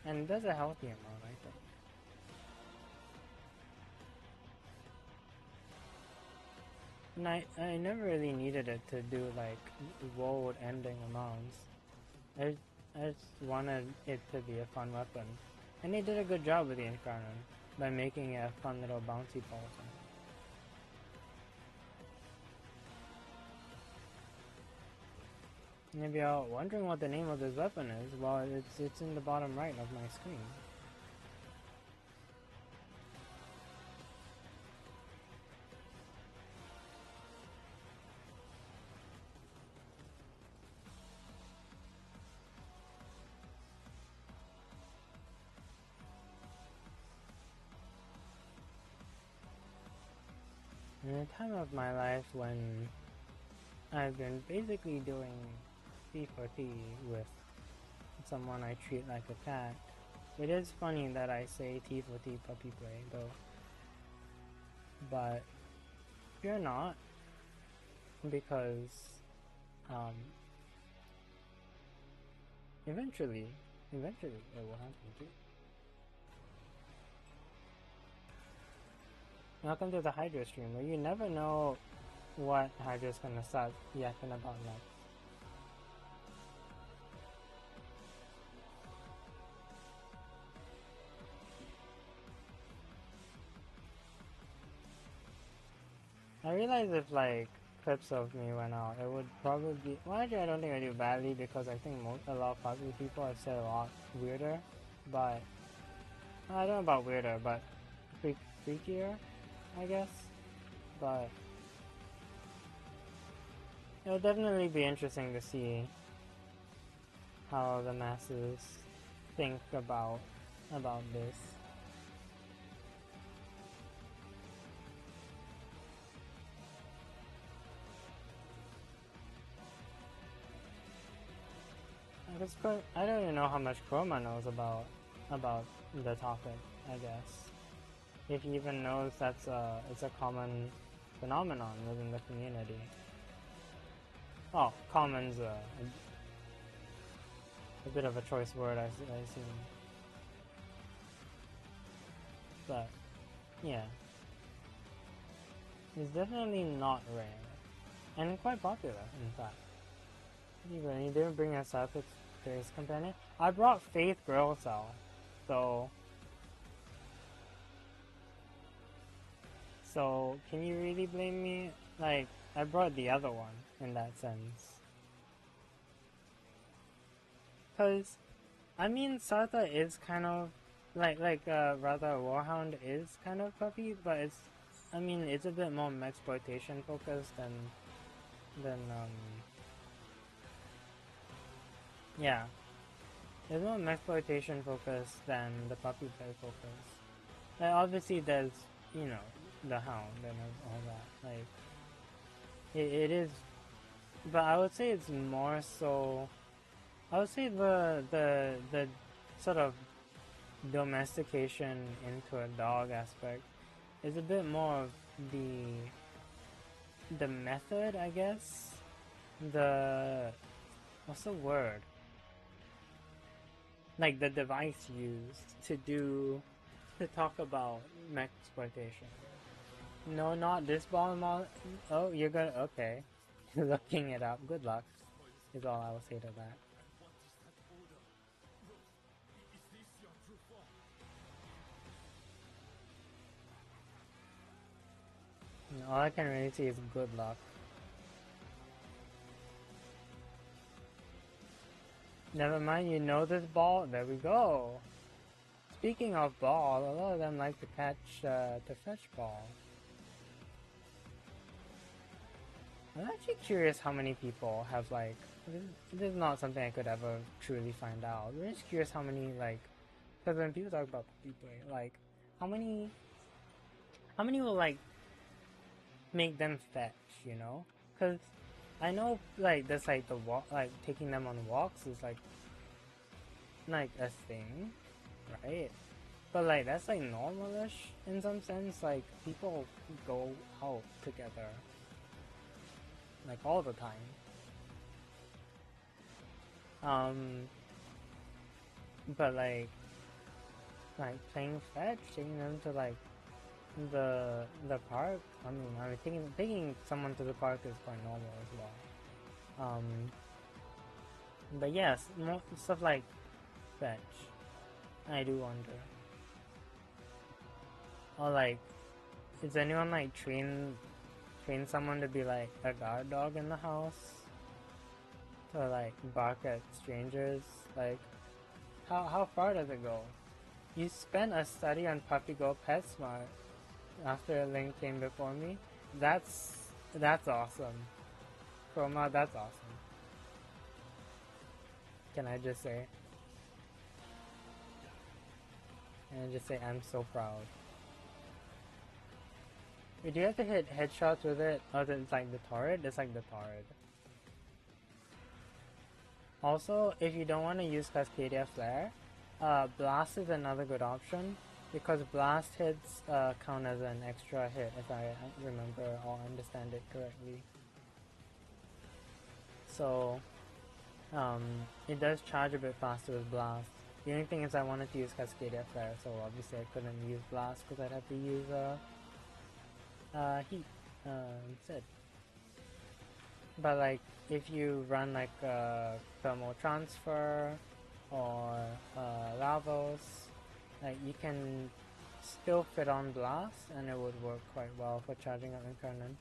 And it does a healthy amount, I think. And I never really needed it to do like world ending amounts. I just wanted it to be a fun weapon. And they did a good job with the Inferno by making it a fun little bouncy ball thing. And if you're wondering what the name of this weapon is, well, it's in the bottom right of my screen. In a time of my life when I've been basically doing T for T with someone I treat like a cat, it is funny that I say T for T puppy play though. But you're not, because eventually it will happen too. Welcome to the Hydra stream, where you never know what Hydra's gonna start yakking about next. I realize if like clips of me went out, it would probably be. Well, actually, I don't think I do badly because I think a lot of popular people have said a lot weirder, but I don't know about weirder, but freakier, I guess. But it'll definitely be interesting to see how the masses think about this. I don't even know how much Chroma knows about the topic, I guess. If he even knows it's a common phenomenon within the community. Oh, common's a bit of a choice word, I assume. But, yeah. It's definitely not rare. And quite popular, in fact. You didn't bring us up with Faith's companion? I brought Faith Girl Cell, so can you really blame me? Like, I brought the other one in that sense. Cause, I mean, Sartha is kind of rather Warhound is kind of puppy, but it's a bit more exploitation focused than yeah. There's more exploitation focused than the puppy play focus. Like, obviously there's, the hound and all that. Like, it is, but I would say it's more so. I would say the sort of domestication into a dog aspect is a bit more of the method, I guess. What's the word? Like the device used to talk about mech exploitation. No, not this ball model. Oh, you're gonna okay. Looking it up. Good luck. Is all I will say to that. All I can really see is good luck. Never mind, you know this ball? There we go. Speaking of ball, a lot of them like to fetch ball. I'm actually curious how many people have like, this is not something I could ever truly find out. I'm just curious how many because when people talk about people, like, how many will like make them fetch, Because I know there's the walk, taking them on walks is like a thing, right? But that's normal-ish in some sense. Like, people go out together all the time. But playing fetch, taking them to the park. I mean, taking someone to the park is quite normal as well. But yes, more stuff like fetch. I do wonder. Or like, is anyone like train someone to be like a guard dog in the house? To like bark at strangers? Like, how far does it go? You spent a study on Puppy Go PetSmart after a link came before me. That's awesome. Chroma, that's awesome. Can I just say? Can I just say I'm so proud. Wait, do you have to hit headshots with it? Oh, it's like the turret? It's like the turret. Also, if you don't want to use Cascadia Flare, Blast is another good option, because Blast hits count as an extra hit, if I remember or understand it correctly. So, it does charge a bit faster with Blast. The only thing is I wanted to use Cascadia Flare, so obviously I couldn't use Blast because I'd have to use Heat instead. But like, if you run like Thermal Transfer or Lavos, like you can still fit on Blast and it would work quite well for charging up Incarnate.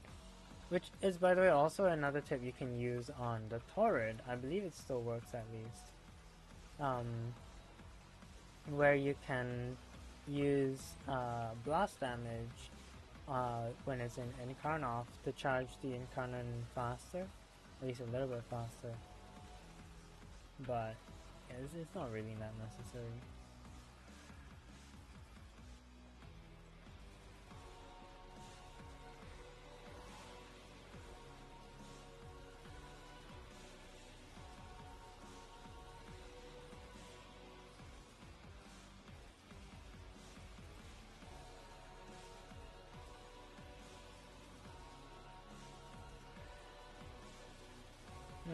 Which is, by the way, also another tip you can use on the Torrid. I believe it still works at least. Where you can use blast damage when it's in Incarnoff to charge the Incarnon faster, at least a little bit faster. But yeah, it's not really that necessary.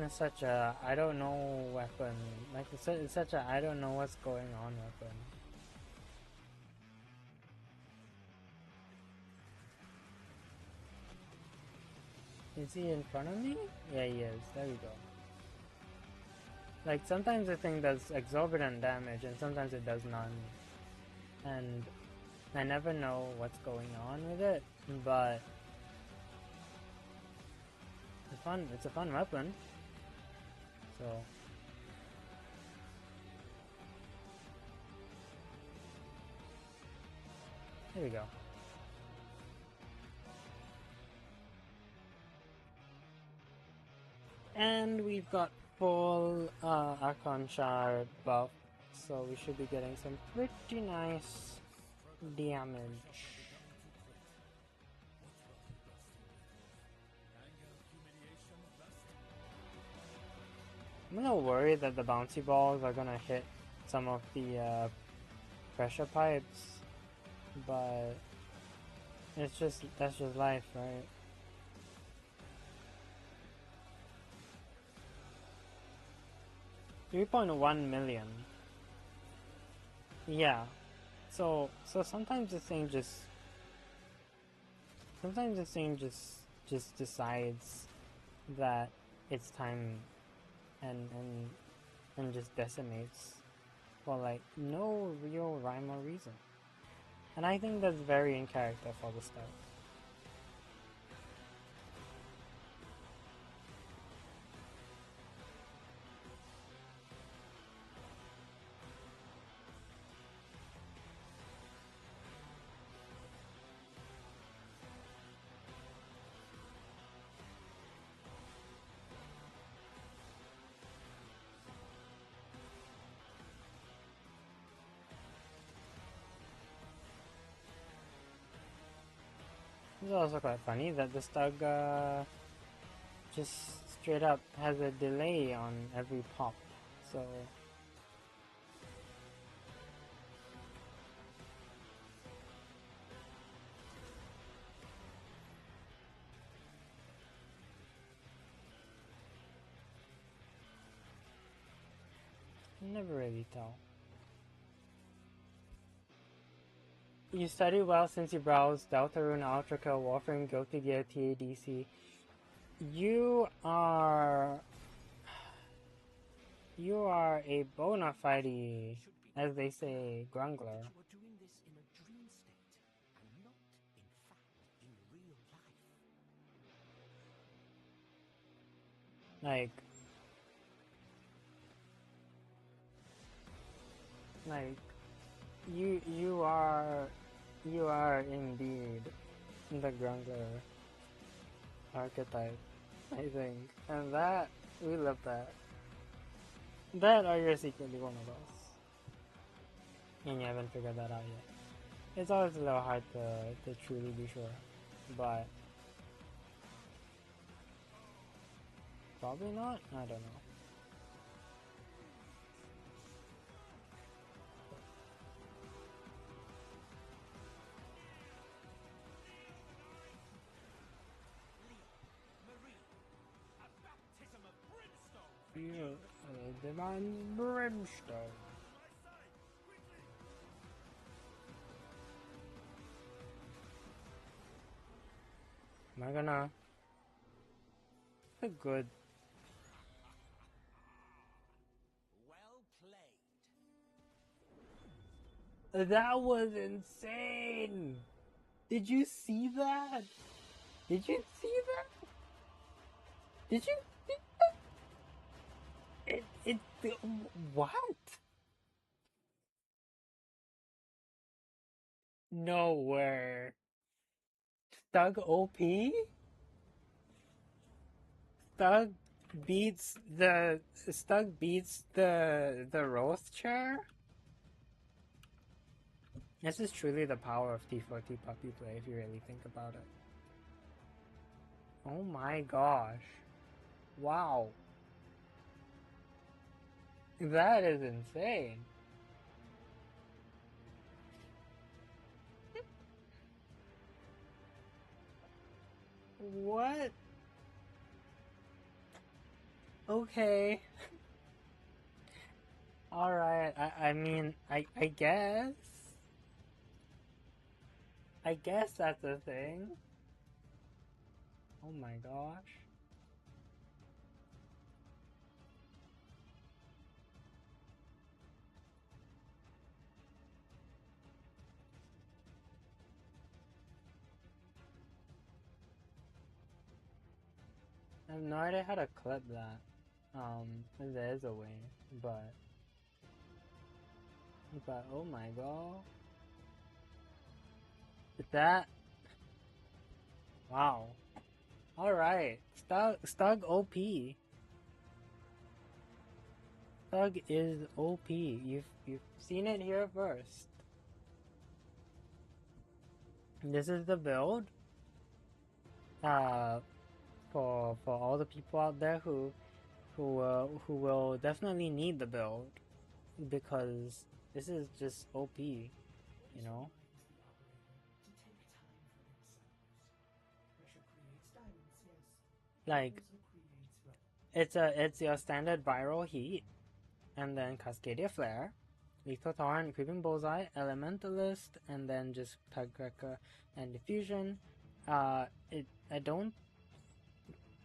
It's such a I don't know weapon. Like it's such a I don't know what's going on weapon. Is he in front of me? Yeah, he is. There we go. Like sometimes the thing does exorbitant damage and sometimes it does none. And I never know what's going on with it, but it's fun. It's a fun weapon. So here we go. And we've got full Archon Shard buff, so we should be getting some pretty nice damage. I'm a little worried that the bouncy balls are gonna hit some of the pressure pipes, but that's just life, right? $3.1 million. Yeah. So sometimes the thing just decides that it's time and just decimates for like no real rhyme or reason. And I think that's very in character for the start. It's also quite funny that the Stug just straight up has a delay on every pop, so you never really tell. You studied well since you browsed Deltarune, Ultrakill, Warframe, Guilty Gear, TADC. You are... You are a bona fide, as they say, grumbler. You are doing this in a dream state, and not, in fact, in real life. Like you are indeed the grumbler archetype, I think, and that we love that. That or you're secretly one of us, and you haven't figured that out yet. It's always a little hard to truly be sure, but probably not. I don't know. Feel divine brimstone. Am I gonna? A good. Well played. That was insane. Did you see that? Did you see that? Did you see that? What? Nowhere. Stug OP? Stug beats the Roth chair? This is truly the power of T4T puppy play if you really think about it. Oh my gosh. Wow. That is insane. What? Okay. Alright, I mean, I guess. I guess that's a thing. Oh my gosh. I have no idea how to clip that. There's a way, but oh my god. That, wow. Alright, Stug OP. Stug is OP. You've seen it here first. This is the build. For all the people out there who will definitely need the build, because this is just OP, you know. Like, it's your standard viral heat, and then Cascadia Flare, Lethal Torrent, Creeping Bullseye, Elementalist, and then just Tug Cracker and Diffusion. I don't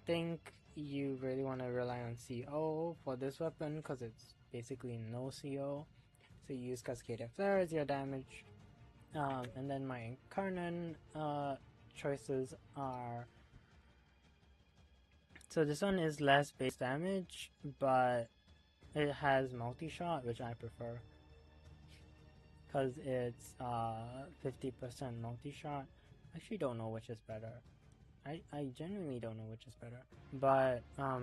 think you really want to rely on CO for this weapon because it's basically no CO. So you use Cascadia Flare as your damage. And then my Incarnon choices are... So this one is less base damage, but it has multi-shot, which I prefer. Because it's 50% multi-shot. I actually don't know which is better. I genuinely don't know which is better. But I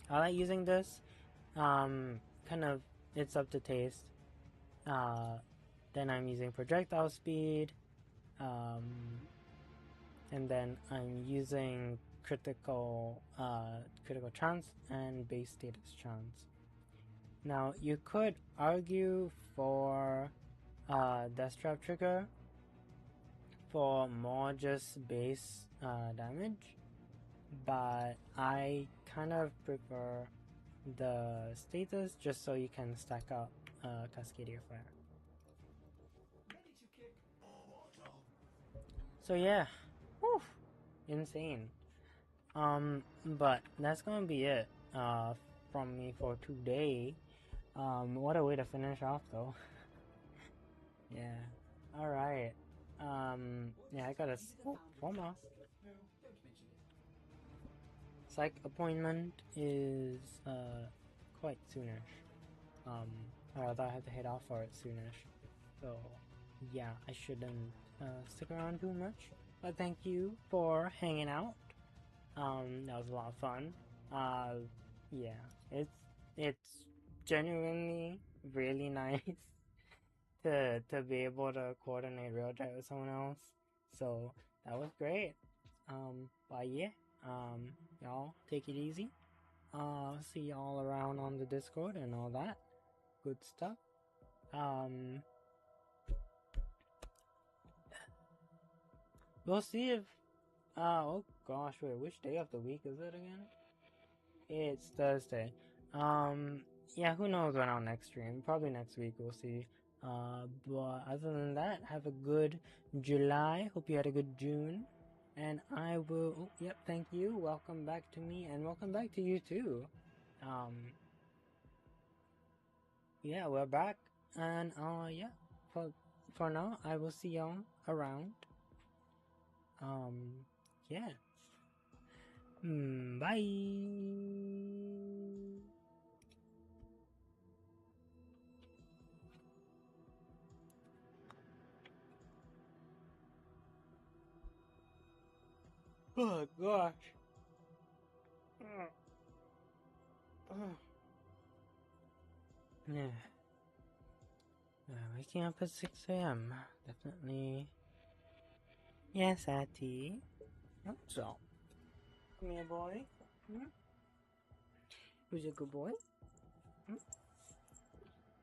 like using this. Kind of, it's up to taste. Then I'm using projectile speed. And then I'm using critical chance and base status chance. Now you could argue for Death Trap Trigger for more just base damage, but I kind of prefer the status just so you can stack up Cascadia Flare. So yeah, whew, insane. But that's gonna be it from me for today. What a way to finish off, though. Yeah. All right. Yeah, I got a one more. Psych appointment is quite soonish. Or I thought I had to head off for it soonish. So yeah, I shouldn't stick around too much. But thank you for hanging out. That was a lot of fun. Yeah, it's genuinely really nice to be able to coordinate real chat with someone else. So that was great. But yeah, y'all take it easy. See y'all around on the Discord and all that good stuff. We'll see if oh gosh, wait, which day of the week is it again? It's Thursday. Yeah, who knows when our next stream? Probably next week, we'll see. But other than that, have a good July. Hope you had a good June. And I will, oh, yep, thank you. Welcome back to me, and welcome back to you too. Yeah, we're back. And, yeah, for now, I will see y'all around. Yeah. Bye. Oh gosh. Yeah. Waking up at 6 a.m. Definitely. Yes, Auntie. What's up? Come here, boy. Who's a good boy?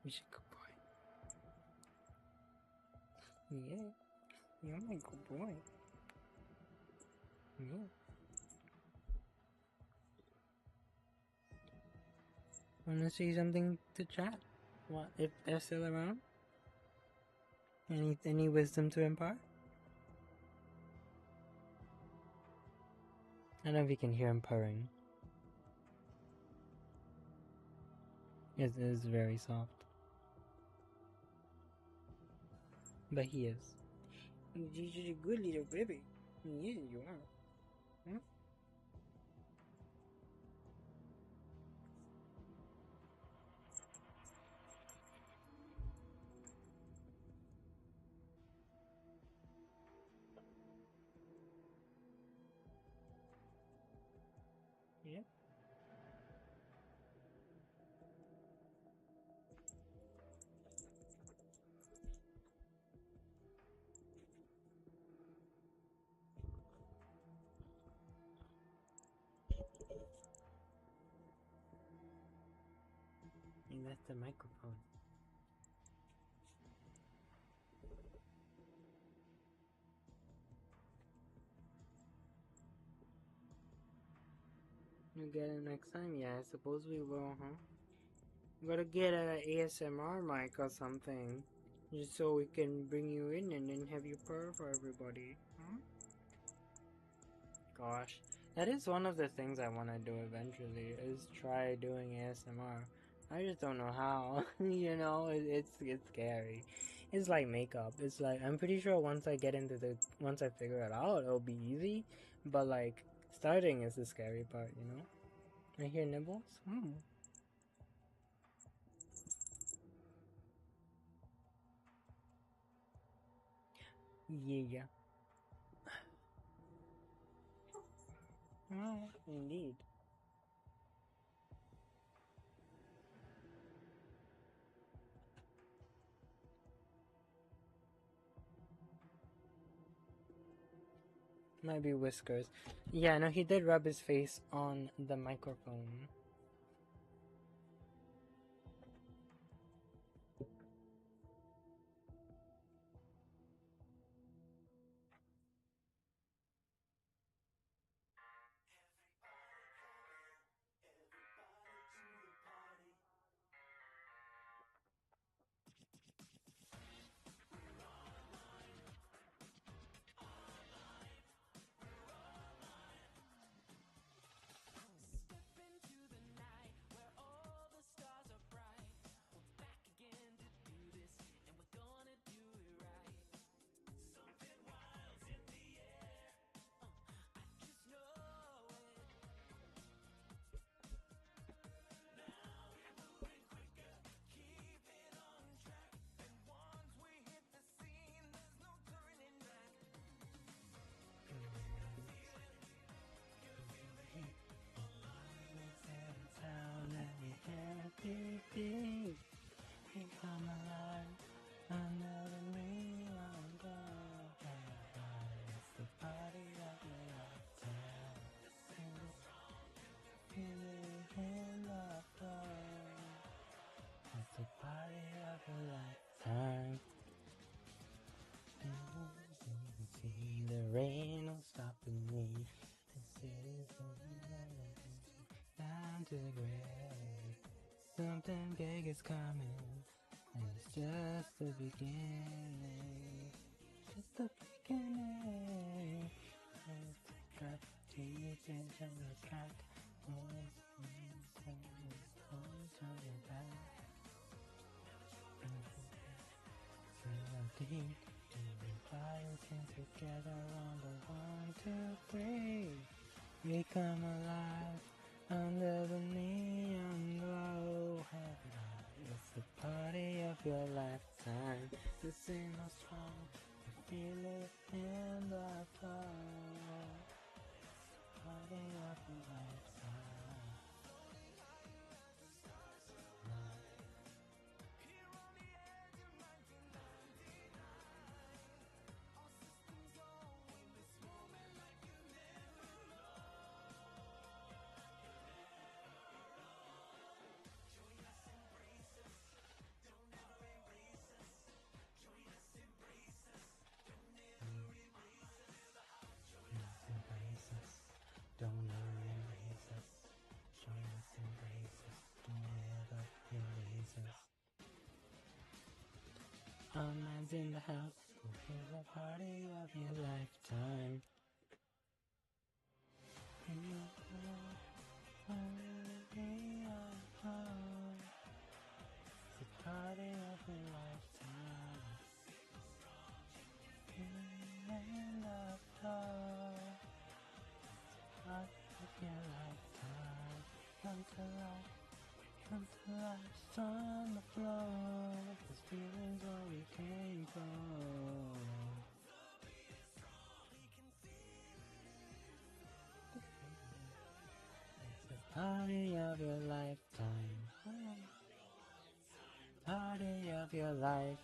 Who's a good boy? Yeah. You're my good boy. Yeah. Wanna say something to chat? What, if they're still around? Any wisdom to impart? I don't know if you can hear him purring. It is very soft. But he is. You're just a good little baby. Yeah, you are. Yeah. And that's the microphone. We'll get it next time? Yeah, I suppose we will, huh? We gotta get a ASMR mic or something. Just so we can bring you in and then have you purr for everybody. Huh? Gosh. That is one of the things I want to do eventually, is try doing ASMR. I just don't know how. You know, it's scary. It's like makeup. It's like, I'm pretty sure once I figure it out, it'll be easy. But like, starting is the scary part, you know? I hear nibbles? Yeah. Indeed. Might be whiskers. Yeah, no, he did rub his face on the microphone. disagree. Something big is coming, and it's just the beginning. Just the beginning. Got to use it on the track. Together on the 1, 2, 3. We come alive under the neon glow. It's the party of your lifetime. This ain't no song. You feel it in the flow. Party of your lifetime. Don't ever erase us. Join us, embrace us. Don't ever erase us. Our man's in the house. This is the party of your lifetime. It's the party of your lifetime. And the flow. Of your lifetime. Come to life on the floor. This feeling's where we came from. It's the party of your lifetime. Party of your lifetime.